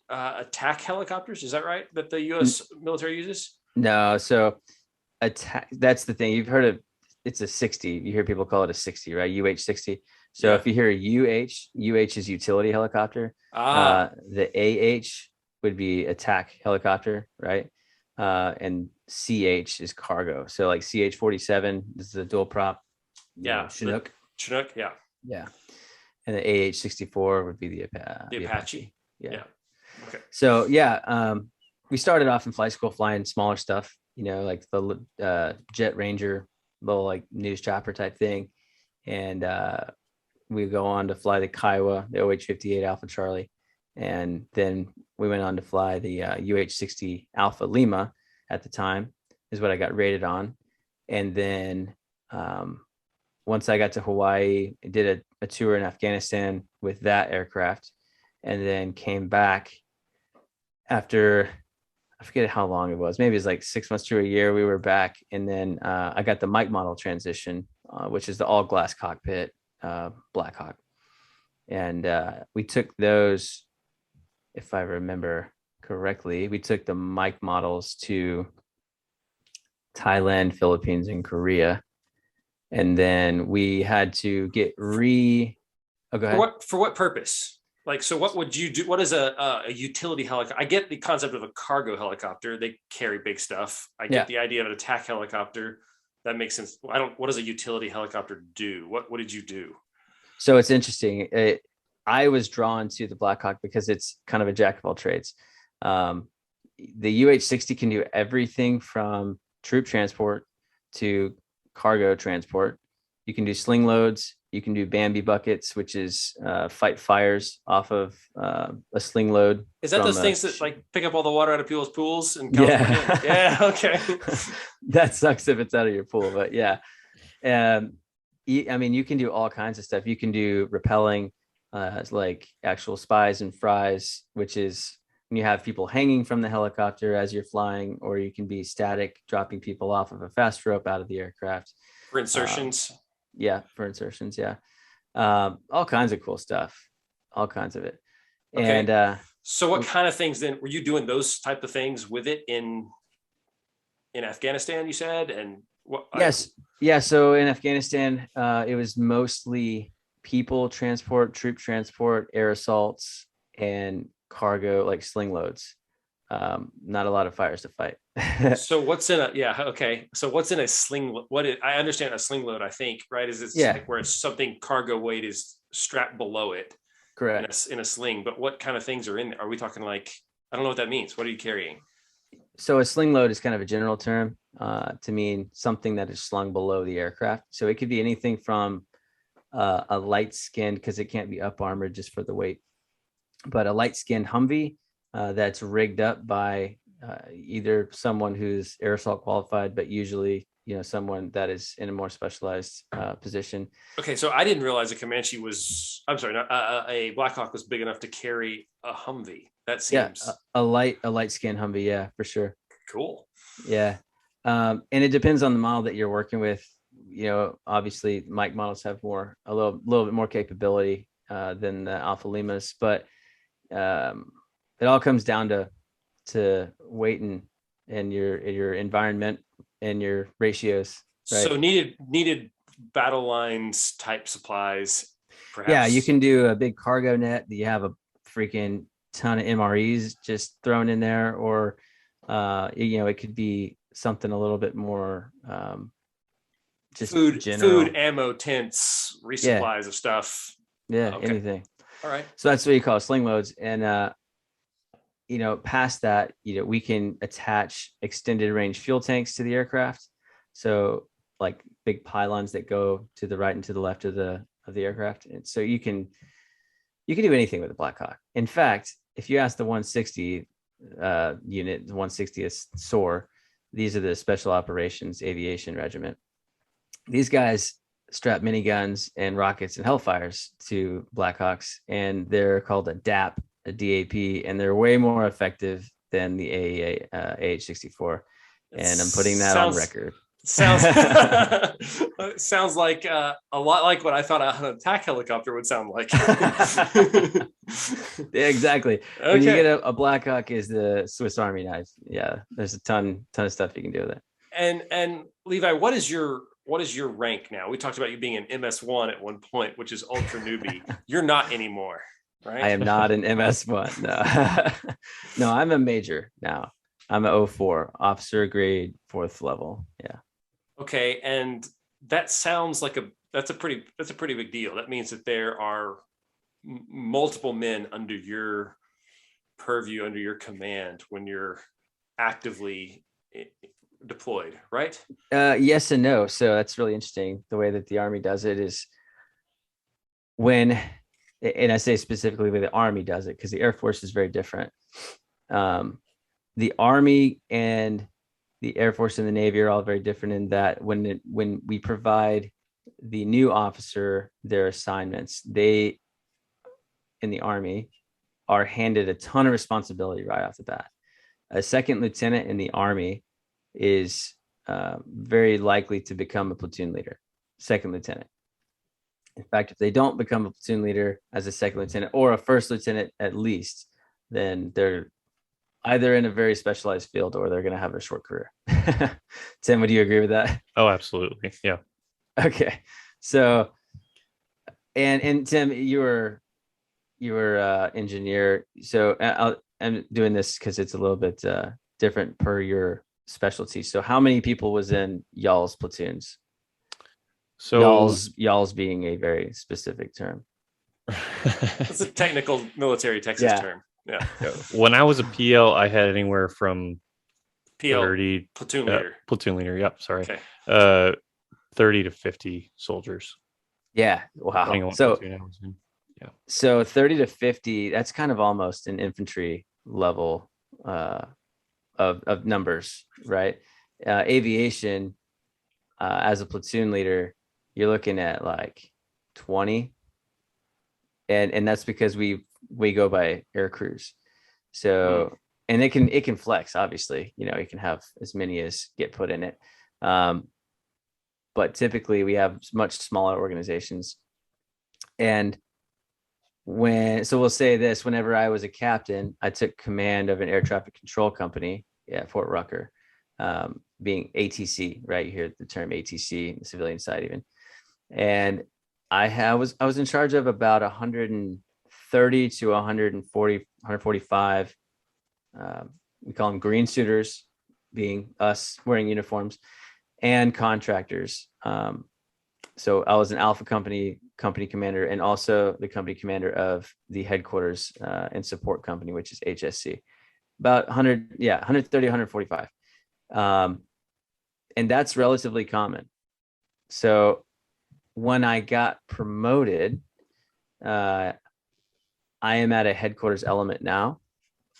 attack helicopters. Is that right? That the U.S. military uses? No. So attack. That's the thing. You've heard of. It's a 60. You hear people call it a 60, right? UH-60. So if you hear UH is utility helicopter. The AH would be attack helicopter, right? And CH is cargo. So like CH-47, this is a dual prop. Chinook. Chinook, yeah. Yeah. And the AH-64 would be the Apache. Yeah. Okay. So we started off in flight school flying smaller stuff, like the Jet Ranger, little like news chopper type thing. And we go on to fly the Kiowa, the OH-58 Alpha Charlie. And then we went on to fly the UH-60 Alpha Lima at the time is what I got rated on. And then once I got to Hawaii, I did a tour in Afghanistan with that aircraft, and then came back after, I forget how long it was. Maybe it was like 6 months to a year. We were back. And then I got the Mike model transition, which is the all glass cockpit Blackhawk. And we took those, if I remember correctly, we took the Mike models to Thailand, Philippines, and Korea. And then we had to get go ahead. For what purpose? Like, so what would you do? What is a utility helicopter? I get the concept of a cargo helicopter. They carry big stuff. I get the idea of an attack helicopter. That makes sense. What does a utility helicopter do? What did you do? So it's interesting. I was drawn to the Blackhawk because it's kind of a jack of all trades. The UH-60 can do everything from troop transport to cargo transport. You can do sling loads. You can do Bambi buckets, which is fight fires off of a sling load. Is that those things that like pick up all the water out of people's pools in California? Yeah. Okay. That sucks if it's out of your pool, but yeah. I mean, you can do all kinds of stuff. You can do rappelling, like actual spies and fries, which is when you have people hanging from the helicopter as you're flying, or you can be static, dropping people off of a fast rope out of the aircraft. For insertions. For insertions. Yeah. All kinds of cool stuff. All kinds of it. Okay. And so what kind of things then were you doing those type of things with it in Afghanistan, you said? And what? Yes. Yeah. So in Afghanistan, it was mostly people transport, troop transport, air assaults, and cargo, like sling loads. Not a lot of fires to fight. So what's in so what's in a sling? I understand a sling load, I think, right? Is it like where it's something cargo weight is strapped below it? Correct. In a sling, but what kind of things are in there? Are we talking like, I don't know what that means. What are you carrying? So a sling load is kind of a general term to mean something that is slung below the aircraft. So it could be anything from a light skinned, because it can't be up armored just for the weight, but a light skinned Humvee that's rigged up by either someone who's air assault qualified, but usually, someone that is in a more specialized position. Okay. So I didn't realize a Blackhawk was big enough to carry a Humvee. That seems a light skinned Humvee. Yeah, for sure. Cool. Yeah. And it depends on the model that you're working with. Obviously Mike models have a little bit more capability than the Alpha Limas, but it all comes down to weight and your environment and your ratios. Right? So needed battle lines type supplies. Perhaps. Yeah, you can do a big cargo net that you have a freaking ton of MREs just thrown in there, or it could be something a little bit more just food, ammo, tents, resupplies of stuff. Yeah, okay. Anything. All right. So that's what you call sling loads. And past that, we can attach extended range fuel tanks to the aircraft. So like big pylons that go to the right and to the left of the aircraft. And so you can do anything with a Blackhawk. In fact, if you ask the 160 unit, the 160th SOAR, these are the Special Operations Aviation Regiment. These guys strap miniguns and rockets and Hellfires to Blackhawks, and they're called a DAP, a DAP, and they're way more effective than the AAA, AH-64. And I'm putting that on record. Sounds like a lot like what I thought an attack helicopter would sound like. Yeah, exactly. Okay. When you get a Blackhawk is the Swiss Army knife. Yeah, there's a ton of stuff you can do with it. And Levi, what is your rank now? We talked about you being an MS1 at one point, which is ultra newbie. You're not anymore, right? I am not an MS1. No, no, I'm a major now. I'm an 04, officer grade, 4th level. Yeah. Okay, and that sounds like that's a pretty big deal. That means that there are multiple men under your purview, under your command when you're actively deployed, right? Yes and no. So that's really interesting. The way that the Army does it is and I say specifically the way the Army does it because the Air Force is very different. The Army and the Air Force and the Navy are all very different in that when we provide the new officer their assignments, they in the Army are handed a ton of responsibility right off the bat. A second lieutenant in the Army is very likely to become a platoon leader, second lieutenant. In fact, if they don't become a platoon leader as a second lieutenant or a first lieutenant at least, then they're either in a very specialized field or they're going to have a short career. Tim, would you agree with that? Oh, absolutely. Yeah. Okay. So, and Tim, you were engineer. So I'm doing this because it's a little bit different per your specialty. So how many people was in y'all's platoons? So y'all's being a very specific term. It's a technical military Texas term. Yeah. When I was a PL, I had anywhere from PL 30 platoon leader. Platoon leader. Yep. Sorry. Okay. 30 to 50 soldiers. Yeah. Wow. So 30 to 50, that's kind of almost an infantry level of numbers, right? Aviation, as a platoon leader, you're looking at like 20. And that's because we go by air crews. So, and it can flex, obviously, you can have as many as get put in it. But typically we have much smaller organizations. And we'll say this, whenever I was a captain, I took command of an air traffic control company at Fort Rucker, being ATC, right? You hear the term ATC, the civilian side even. And I was in charge of about 130 to 140, 145. We call them green suiters, being us wearing uniforms, and contractors. So I was an Alpha company commander, and also the company commander of the headquarters and support company, which is HSC. About 130, 145. And that's relatively common. So when I got promoted, I am at a headquarters element now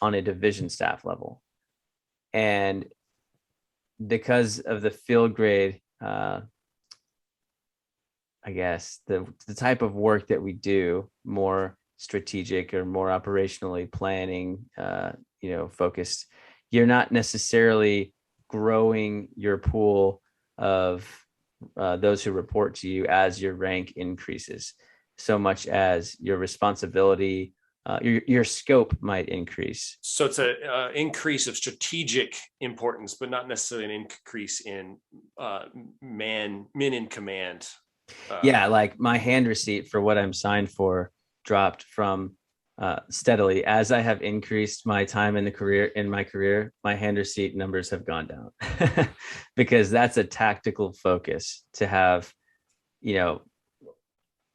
on a division staff level. And because of the field grade, I guess the type of work that we do, more strategic or more operationally planning, focused, you're not necessarily growing your pool of those who report to you as your rank increases, so much as your responsibility, your scope might increase. So it's an increase of strategic importance, but not necessarily an increase in men in command. Like my hand receipt for what I'm signed for dropped from steadily as I have increased my time in my career. My hand receipt numbers have gone down because that's a tactical focus to have,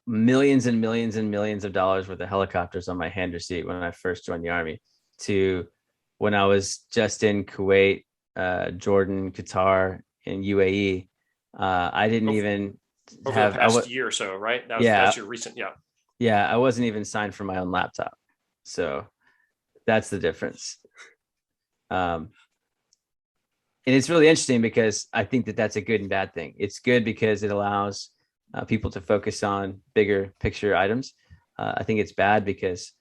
millions and millions and millions of dollars worth of helicopters on my hand receipt when I first joined the Army, to when I was just in Kuwait, Jordan, Qatar, and UAE. I didn't even over the past year or so, right? That's your recent, I wasn't even signed for my own laptop. So that's the difference. And it's really interesting because I think that that's a good and bad thing. It's good because it allows people to focus on bigger picture items. I think it's bad because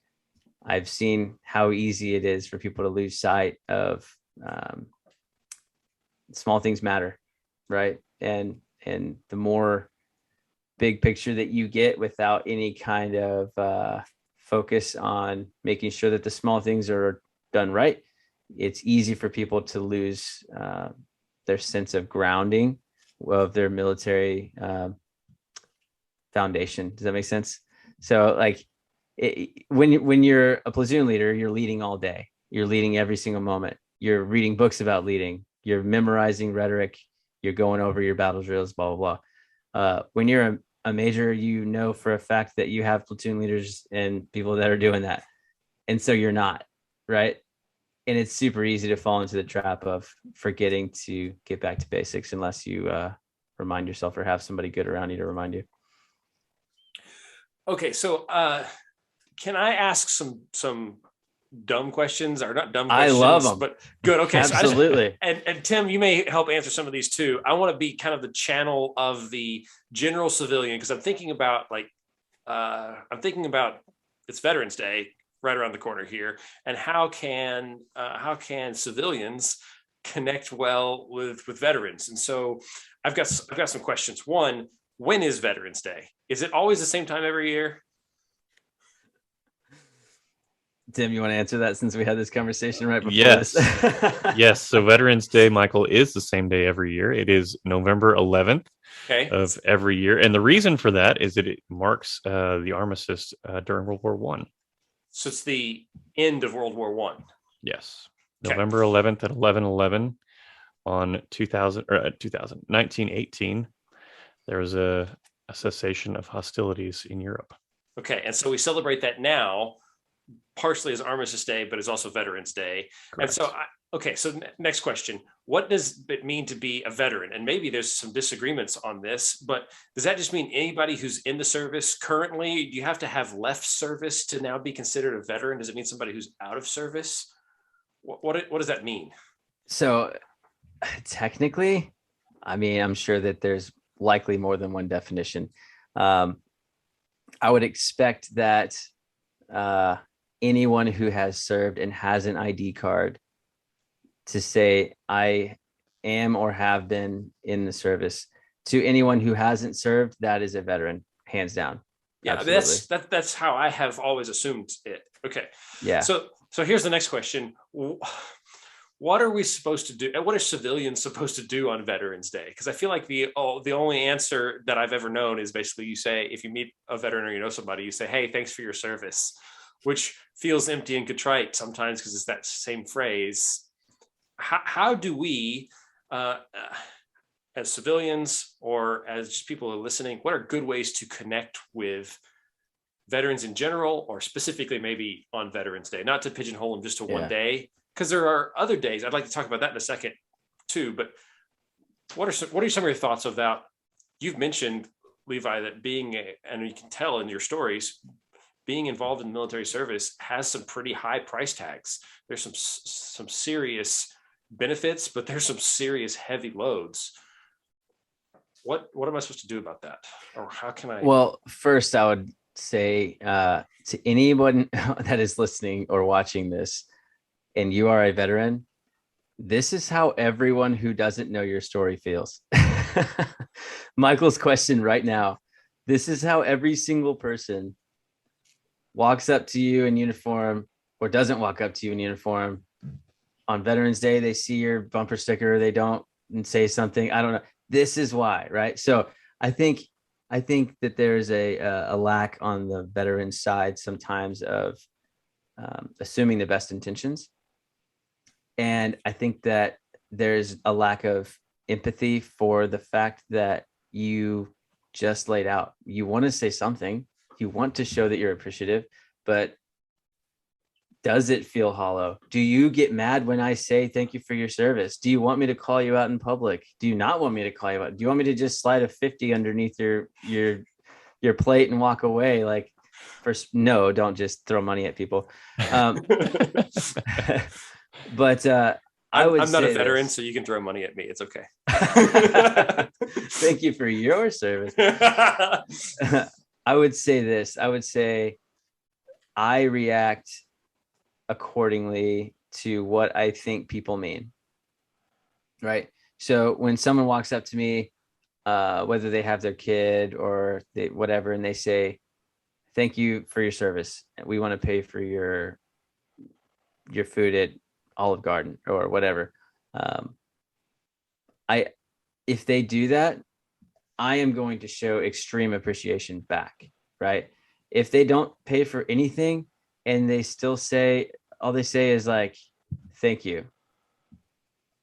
I've seen how easy it is for people to lose sight of small things matter, right? And the more big picture that you get without any kind of focus on making sure that the small things are done right, it's easy for people to lose their sense of grounding of their military foundation. Does that make sense? So like when you're a platoon leader, you're leading all day. You're leading every single moment. You're reading books about leading. You're memorizing rhetoric. You're going over your battle drills, blah, blah, blah. When you're a major, you know for a fact that you have platoon leaders and people that are doing that. And so you're not, right? And it's super easy to fall into the trap of forgetting to get back to basics unless you remind yourself or have somebody good around you to remind you. Okay, so can I ask some dumb questions, or not dumb questions? I love them, but good. Okay, absolutely. So and Tim, you may help answer some of these too. I want to be kind of the channel of the general civilian, because I'm thinking about it's Veterans Day right around the corner here, and how can civilians connect well with veterans? And so I've got some questions. One, when is Veterans Day? Is it always the same time every year? Tim, you want to answer that since we had this conversation right before this? Yes. So Veterans Day, Michael, is the same day every year. It is November 11th of every year. And the reason for that is that it marks the armistice during World War I. So it's the end of World War I. Yes. Okay. November 11th at 11/11 on 1918, there was a cessation of hostilities in Europe. Okay. And so we celebrate that now, partially as Armistice Day, but it's also Veterans Day. Correct. And so, so next question. What does it mean to be a veteran? And maybe there's some disagreements on this, but does that just mean anybody who's in the service currently? Do you have to have left service to now be considered a veteran? Does it mean somebody who's out of service? What does that mean? So technically, I mean, I'm sure that there's likely more than one definition. I would expect that anyone who has served and has an ID card to say, I am or have been in the service, to anyone who hasn't served, that is a veteran, hands down. Yeah, I mean, that's how I have always assumed it. Okay. Yeah. So here's the next question. What are we supposed to do? And what are civilians supposed to do on Veterans Day? Because I feel like the only answer that I've ever known is basically you say, if you meet a veteran or you know somebody, you say, hey, thanks for your service, which feels empty and contrite sometimes because it's that same phrase. How do we, as civilians or as just people who are listening, what are good ways to connect with veterans in general, or specifically maybe on Veterans Day? Not to pigeonhole them just to one day, because there are other days. I'd like to talk about that in a second too. But what are some of your thoughts of that? You've mentioned, Levi, that and you can tell in your stories, being involved in military service has some pretty high price tags. There's some serious benefits, but there's some serious heavy loads. What am I supposed to do about that? Or how can I? Well, first I would say to anyone that is listening or watching this, and you are a veteran, this is how everyone who doesn't know your story feels. Michael's question right now, this is how every single person walks up to you in uniform or doesn't walk up to you in uniform. On Veterans Day, they see your bumper sticker, they don't, and say something. I don't know. This is why, right? So I think that there's a lack on the veteran side sometimes of assuming the best intentions. And I think that there's a lack of empathy for the fact that you just laid out. You want to say something, you want to show that you're appreciative, but does it feel hollow? Do you get mad when I say thank you for your service? Do you want me to call you out in public? Do you not want me to call you out? Do you want me to just slide a 50 underneath your plate and walk away? Like, first, no, don't just throw money at people. But I'm not a say veteran, this. so you can throw money at me. It's okay. Thank you for your service. I would say this. I would say I react accordingly to what I think people mean. Right. So when someone walks up to me, whether they have their kid or whatever, and they say, "Thank you for your service. We want to pay for your food at Olive Garden," or whatever. If they do that, I am going to show extreme appreciation back, right? If they don't pay for anything and they still say, all they say is like, "Thank you."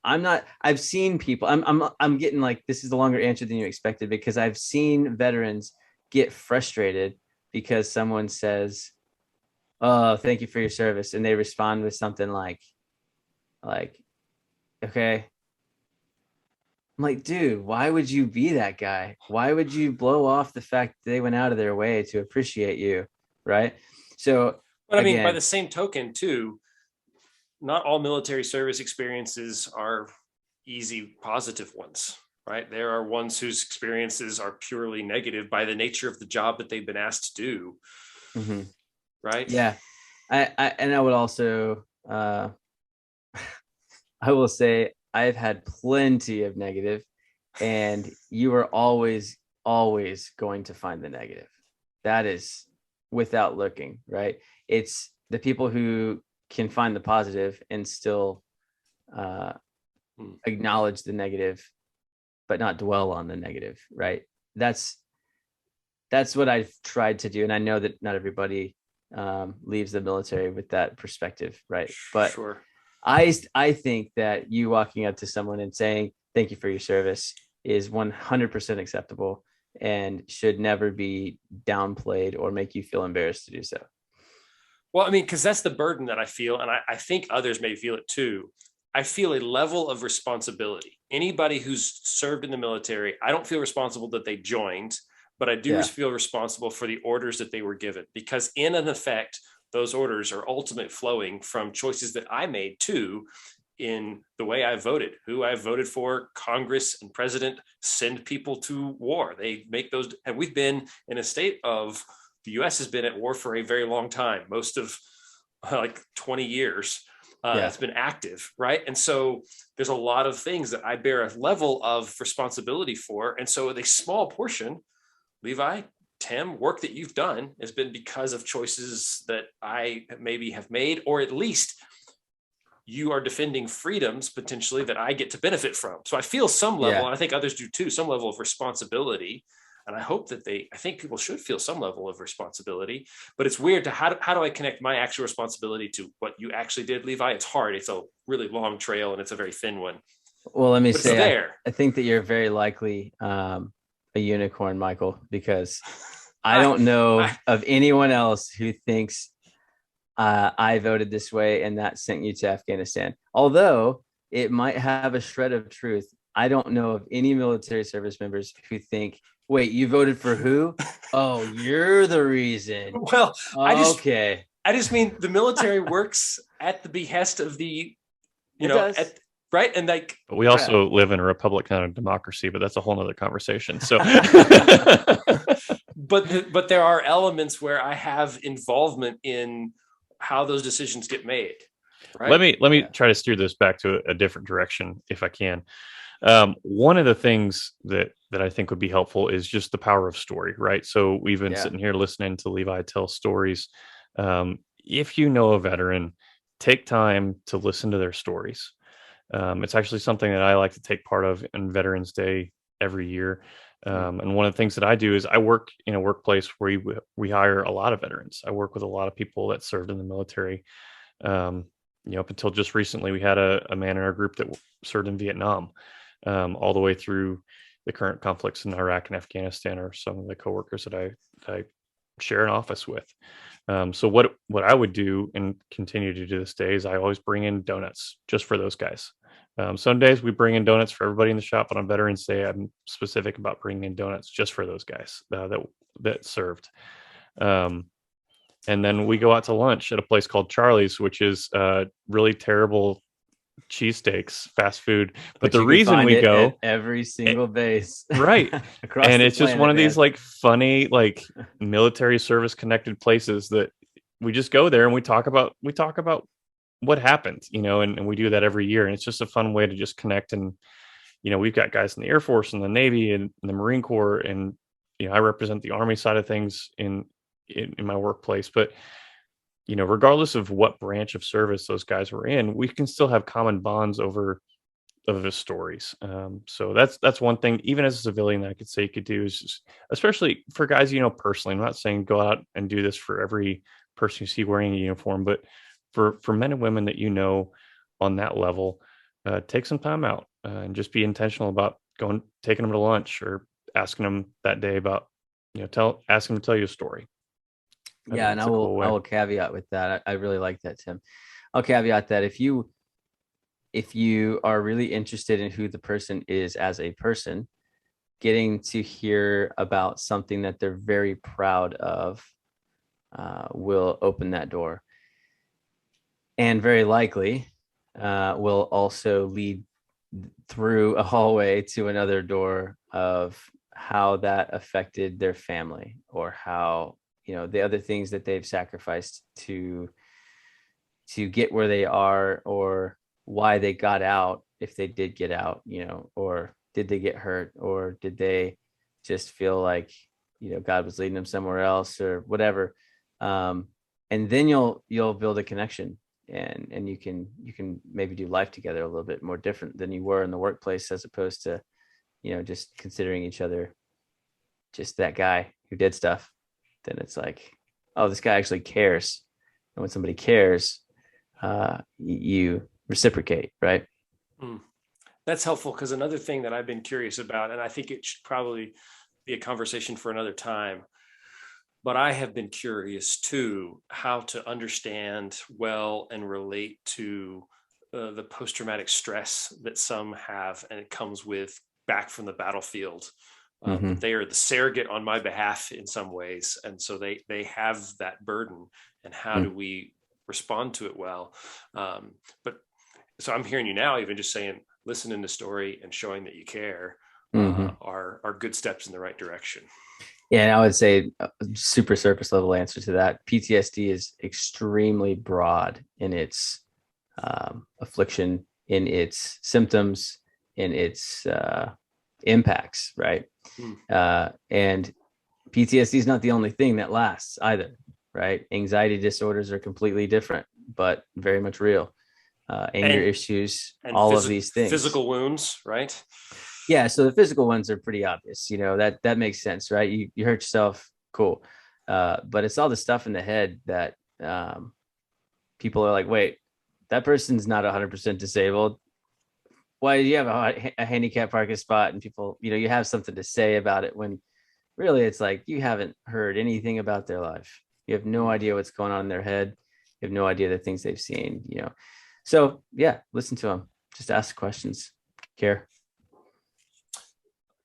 I've seen people, I'm getting like, this is a longer answer than you expected, because I've seen veterans get frustrated because someone says, "Oh, thank you for your service." And they respond with something like, "Okay." I'm like, dude, why would you be that guy? Why would you blow off the fact that they went out of their way to appreciate you? Right. So, but I mean, by the same token too, not all military service experiences are easy, positive ones, right? There are ones whose experiences are purely negative by the nature of the job that they've been asked to do. Mm-hmm. Right. Yeah. I would also, I will say, I've had plenty of negative, and you are always going to find the negative. That is without looking, right? It's the people who can find the positive and still acknowledge the negative, but not dwell on the negative, right? That's what I've tried to do. And I know that not everybody leaves the military with that perspective, right? But sure. I think that you walking up to someone and saying, "Thank you for your service," is 100% acceptable and should never be downplayed or make you feel embarrassed to do so. Well, I mean, because that's the burden that I feel, and I think others may feel it too. I feel a level of responsibility. Anybody who's served in the military, I don't feel responsible that they joined, but I do feel responsible for the orders that they were given, because in an effect, those orders are ultimately flowing from choices that I made too, in the way I voted, who I voted for. Congress and president send people to war. They make those, and we've been in a state of, the U.S. has been at war for a very long time, most of like 20 years. It's been active, right? And so there's a lot of things that I bear a level of responsibility for. And so a small portion, Levi, Tim, work that you've done has been because of choices that I maybe have made, or at least you are defending freedoms potentially that I get to benefit from. So I feel some level, and I think others do too, some level of responsibility. And I hope that I think people should feel some level of responsibility, but it's weird to how do I connect my actual responsibility to what you actually did, Levi? It's hard. It's a really long trail and it's a very thin one. Well, let me say, I think that you're very likely a unicorn, Michael, because I don't know of anyone else who thinks I voted this way and that sent you to Afghanistan. Although it might have a shred of truth. I don't know of any military service members who think, "Wait, you voted for who? Oh, you're the reason." Well, I just mean the military works at the behest of the, right? And like, but we also live in a republic, not a democracy, but that's a whole nother conversation. So, but there are elements where I have involvement in how those decisions get made. Right? Let me try to steer this back to a different direction if I can. One of the things that I think would be helpful is just the power of story, right? So we've been sitting here listening to Levi tell stories. If you know a veteran, take time to listen to their stories. It's actually something that I like to take part of in Veterans Day every year. And one of the things that I do is I work in a workplace where we hire a lot of veterans. I work with a lot of people that served in the military. Up until just recently, we had a man in our group that served in Vietnam, all the way through the current conflicts in Iraq and Afghanistan are some of the coworkers that I share an office with. So what I would do and continue to do this day is I always bring in donuts just for those guys. Some days we bring in donuts for everybody in the shop, but on Veterans Day, I'm specific about bringing in donuts just for those guys that served. And then we go out to lunch at a place called Charlie's, which is a really terrible cheesesteaks, fast food. But the you can reason find we it go, at every single base, right, across and the it's just one planet, of these man. like funny, like military service connected places that we just go there and we talk about what happened, and we do that every year. And it's just a fun way to just connect. And, we've got guys in the Air Force and the Navy and the Marine Corps. And, I represent the Army side of things in my workplace. But, regardless of what branch of service those guys were in, we can still have common bonds over the stories. So that's one thing, even as a civilian, that I could say you could do is just, especially for guys, personally. I'm not saying go out and do this for every person you see wearing a uniform, but for men and women that on that level, take some time out and just be intentional about taking them to lunch or asking them that day about, asking them to tell you a story. Yeah, and I will caveat with that. I really like that, Tim. I'll caveat that if you are really interested in who the person is as a person, getting to hear about something that they're very proud of will open that door. And very likely will also lead through a hallway to another door of how that affected their family, or how, the other things that they've sacrificed to get where they are, or why they got out, if they did get out, or did they get hurt, or did they just feel like, God was leading them somewhere else, or whatever. And then you'll build a connection, and you can maybe do life together a little bit more different than you were in the workplace, as opposed to, just considering each other just that guy who did stuff. Then it's like, oh, this guy actually cares. And when somebody cares, you reciprocate, right? That's helpful, because another thing that I've been curious about, and I think it should probably be a conversation for another time, but I have been curious too, how to understand well and relate to the post-traumatic stress that some have, and it comes with back from the battlefield. They are the surrogate on my behalf in some ways, and so they have that burden. And how do we respond to it well? But so I'm hearing you now, even just saying, listening to story and showing that you care are good steps in the right direction. Yeah, and I would say super surface level answer to that. PTSD is extremely broad in its affliction, in its symptoms, in its impacts, right? And PTSD is not the only thing that lasts either, right? Anxiety disorders are completely different, but very much real. Anger issues, and all of these things. Physical wounds, right? Yeah, so the physical ones are pretty obvious. That makes sense, right? You hurt yourself, cool. But it's all the stuff in the head that people are like, wait, that person's not 100% disabled. Why do you have a handicap parking spot? And people, you have something to say about it, when really it's like you haven't heard anything about their life. You have no idea what's going on in their head. You have no idea the things they've seen, So yeah, listen to them. Just ask questions. Care.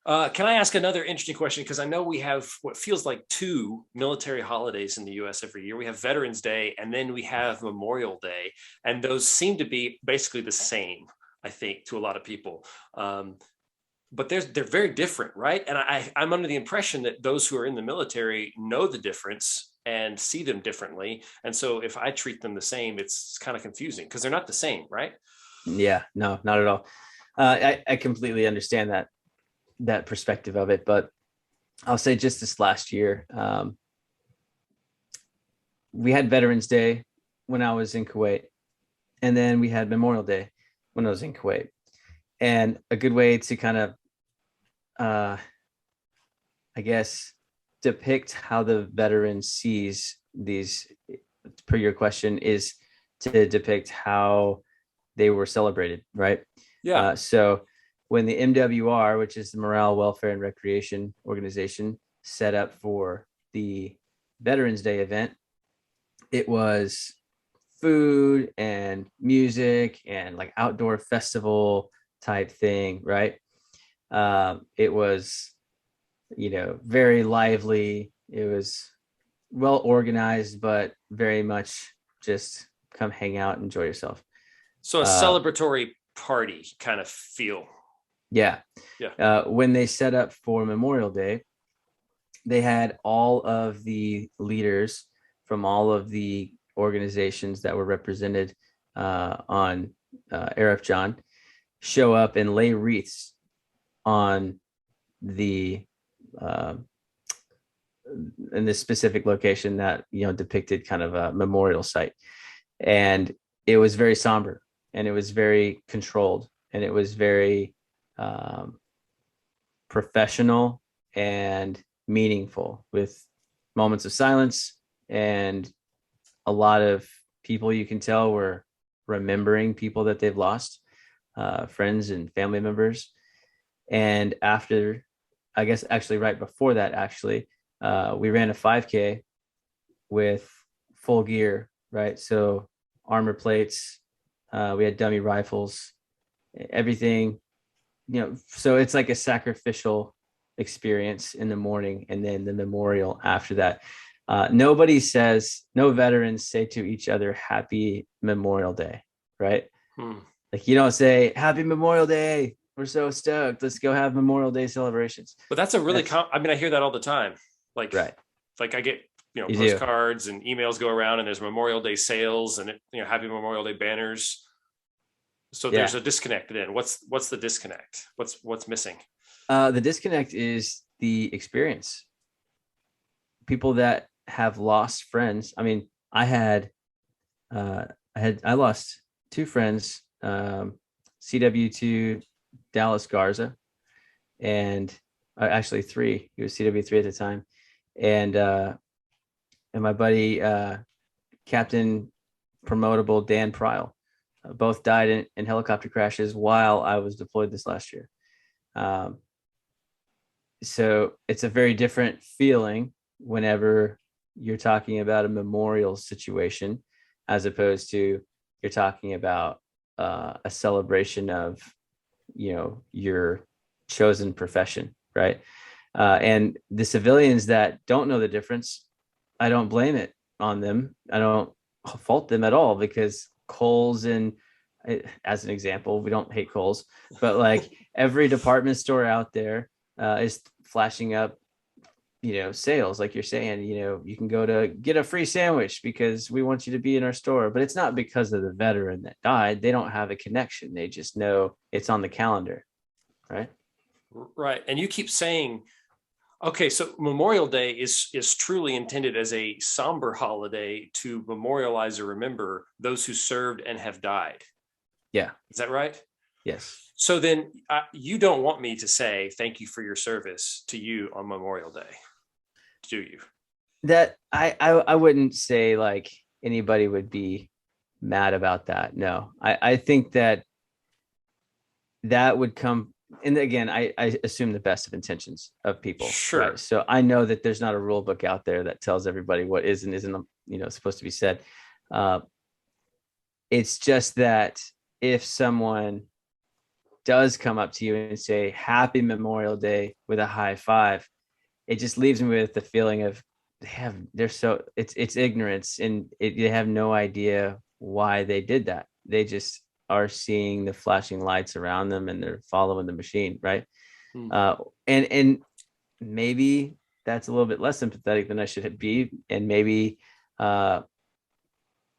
Can I ask another interesting question? Because I know we have what feels like 2 military holidays in the U.S. every year. We have Veterans Day, and then we have Memorial Day. And those seem to be basically the same, I think, to a lot of people. But they're very different, right? And I'm under the impression that those who are in the military know the difference and see them differently. And so if I treat them the same, it's kind of confusing, because they're not the same, right? Yeah, no, not at all. I completely understand that perspective of it, but I'll say just this last year, we had Veterans Day when I was in Kuwait, and then we had Memorial Day when I was in Kuwait. And a good way to kind of, I guess, depict how the veteran sees these, per your question, is to depict how they were celebrated, right? Yeah. So when the MWR, which is the Morale, Welfare, and Recreation Organization, set up for the Veterans Day event, it was food and music and like outdoor festival type thing, right? It was, very lively. It was well organized, but very much just come hang out, enjoy yourself. So a celebratory party kind of feel. Yeah. Yeah. When they set up for Memorial Day, they had all of the leaders from all of the organizations that were represented on Arif John show up and lay wreaths on the in this specific location that, you know, depicted kind of a memorial site. And it was very somber, and it was very controlled, and it was very professional and meaningful, with moments of silence, and a lot of people, you can tell, were remembering people that they've lost, friends and family members. And after, I guess actually right before that, actually, we ran a 5K with full gear, right? So armor plates, we had dummy rifles, everything, you know, so it's like a sacrificial experience in the morning, and then the memorial after that. Nobody says, no veterans say to each other, Happy Memorial Day, right? Like, you don't say, Happy Memorial Day, we're so stoked, let's go have Memorial Day celebrations. But that's a really, I mean, I hear that all the time. Like, right. Like I get, you know, postcards and emails go around, and there's Memorial Day sales and, you know, Happy Memorial Day banners. So there's a disconnect then. What's the disconnect? What's missing? The disconnect is the experience. People that have lost friends. I mean, I lost two friends, CW2 Dallas Garza, and actually three. He was CW3 at the time, and my buddy Captain Promotable Dan Pryl. Both died in helicopter crashes while I was deployed this last year. So it's a very different feeling whenever you're talking about a memorial situation, as opposed to you're talking about a celebration of, you know, your chosen profession, right? And the civilians that don't know the difference, I don't blame it on them. I don't fault them at all, because Kohl's, and as an example, we don't hate Kohl's, but like every department store out there is flashing up, you know, sales, like you're saying, you know, you can go to get a free sandwich because we want you to be in our store. But it's not because of the veteran that died. They don't have a connection. They just know it's on the calendar, right? Right. And you keep saying, okay, so Memorial Day is truly intended as a somber holiday to memorialize or remember those who served and have died. Yeah. Is that right? Yes. So then you don't want me to say thank you for your service to you on Memorial Day, do you? That I wouldn't say like anybody would be mad about that. No, I think that would come. And again, I assume the best of intentions of people. Sure. Right? So I know that there's not a rule book out there that tells everybody what is and isn't, you know, supposed to be said. It's just that if someone does come up to you and say Happy Memorial Day with a high five, it just leaves me with the feeling of it's ignorance, and they have no idea why they did that. They just are seeing the flashing lights around them, and they're following the machine, right? And maybe that's a little bit less sympathetic than I should be, and maybe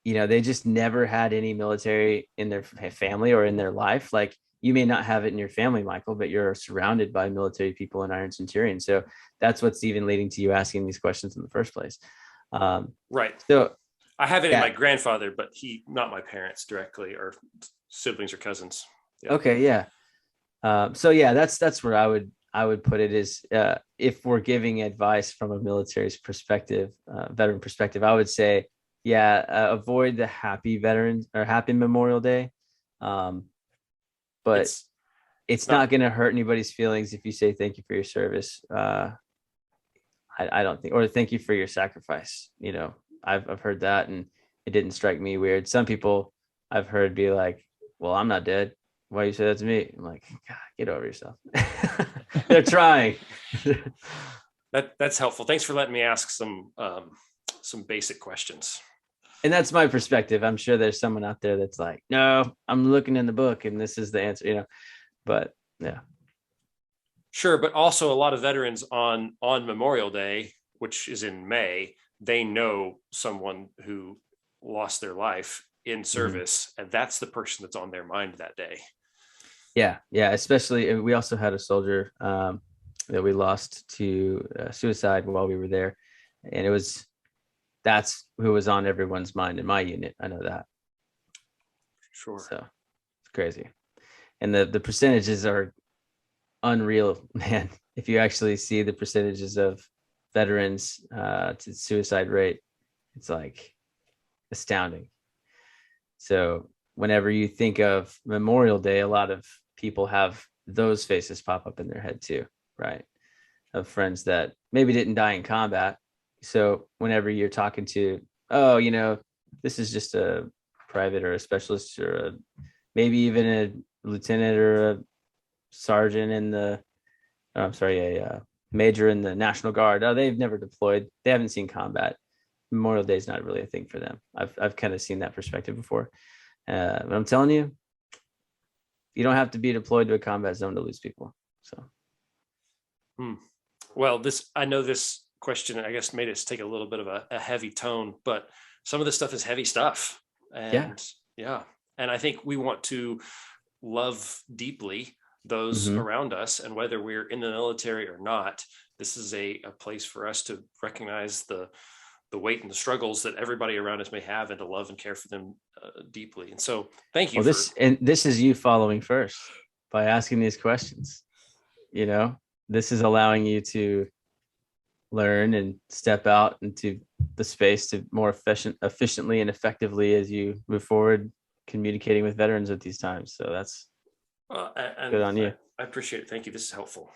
you know, they just never had any military in their family or in their life. Like, you may not have it in your family, Michael, but you're surrounded by military people in Ironcenturion. So that's what's even leading to you asking these questions in the first place. Right. So I have it in my grandfather, but not my parents directly, or siblings or cousins. Yeah. Okay. Yeah. So yeah, that's where I would put it is, if we're giving advice from a military's perspective, veteran perspective, I would say, avoid the Happy Veterans or Happy Memorial Day. But it's not going to hurt anybody's feelings if you say thank you for your service. I don't think, or thank you for your sacrifice. You know, I've heard that, and it didn't strike me weird. Some people I've heard be like, well, I'm not dead. Why you say that to me? I'm like, God, get over yourself. They're trying. That's helpful. Thanks for letting me ask some basic questions. And that's my perspective. I'm sure there's someone out there that's like, no, I'm looking in the book and this is the answer, but yeah. Sure. But also a lot of veterans on Memorial Day, which is in May, they know someone who lost their life in service, and that's the person that's on their mind that day. Yeah. Especially, we also had a soldier that we lost to suicide while we were there, and that's who was on everyone's mind in my unit. I know that. Sure. So it's crazy, and the percentages are unreal, man. If you actually see the percentages of veterans to suicide rate, it's like astounding. So whenever you think of Memorial Day, a lot of people have those faces pop up in their head too, right? Of friends that maybe didn't die in combat. So whenever you're talking to, this is just a private or a specialist or maybe even a lieutenant or a sergeant in a major in the National Guard. Oh, they've never deployed. They haven't seen combat. Memorial Day is not really a thing for them. I've kind of seen that perspective before. But I'm telling you, you don't have to be deployed to a combat zone to lose people. So, well, I know this question, I guess, made us take a little bit of a heavy tone, but some of this stuff is heavy stuff. And yeah. And I think we want to love deeply those around us, and whether we're in the military or not, this is a place for us to recognize the weight and the struggles that everybody around us may have, and to love and care for them deeply. And so thank you. Well, this is you following first by asking these questions. This is allowing you to learn and step out into the space to more efficiently and effectively as you move forward, communicating with veterans at these times. So that's good on you. I appreciate it. Thank you. This is helpful.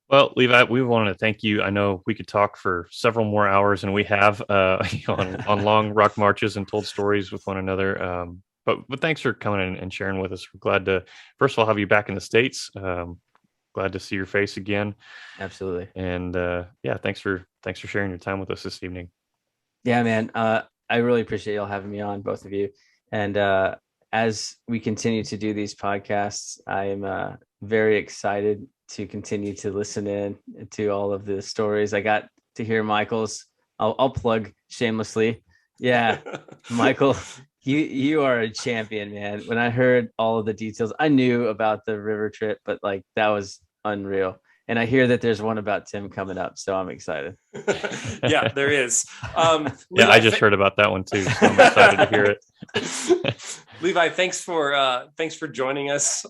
Well, Levi, we want to thank you. I know we could talk for several more hours, and we have on long rock marches and told stories with one another. But thanks for coming in and sharing with us. We're glad to, first of all, have you back in the States. Glad to see your face again. Absolutely. And thanks for sharing your time with us this evening. Yeah, man. I really appreciate y'all having me on, both of you. And as we continue to do these podcasts, I am very excited to continue to listen in to all of the stories. I got to hear Michael's. I'll plug shamelessly. Yeah, Michael, you are a champion, man. When I heard all of the details, I knew about the river trip, but that was unreal. And I hear that there's one about Tim coming up, so I'm excited. Yeah, there is. Levi, I just heard about that one too, so I'm excited to hear it. Levi, thanks for joining us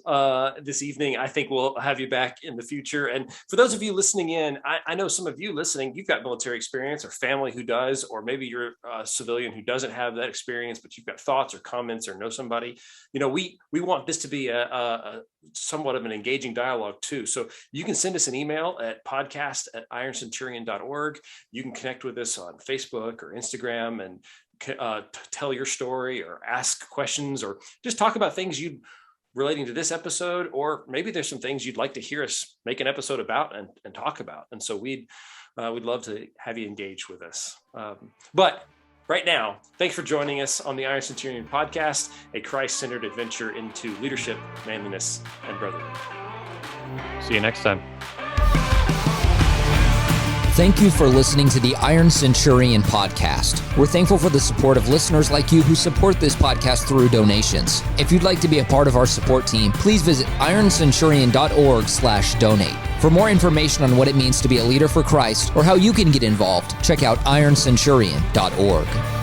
this evening. I think we'll have you back in the future. And for those of you listening in, I know some of you listening, you've got military experience or family who does, or maybe you're a civilian who doesn't have that experience, but you've got thoughts or comments or know somebody. We want this to be a somewhat of an engaging dialogue too. So you can send us an email at podcast@ironcenturion.org. You can connect with us on Facebook or Instagram and tell your story or ask questions or just talk about things relating to this episode, or maybe there's some things you'd like to hear us make an episode about and talk about. And so we'd love to have you engage with us. But right now, thanks for joining us on the Ironcenturion Podcast, a Christ-centered adventure into leadership, manliness, and brotherhood. See you next time. Thank you for listening to the Ironcenturion Podcast. We're thankful for the support of listeners like you who support this podcast through donations. If you'd like to be a part of our support team, please visit ironcenturion.org/donate. For more information on what it means to be a leader for Christ or how you can get involved, check out ironcenturion.org.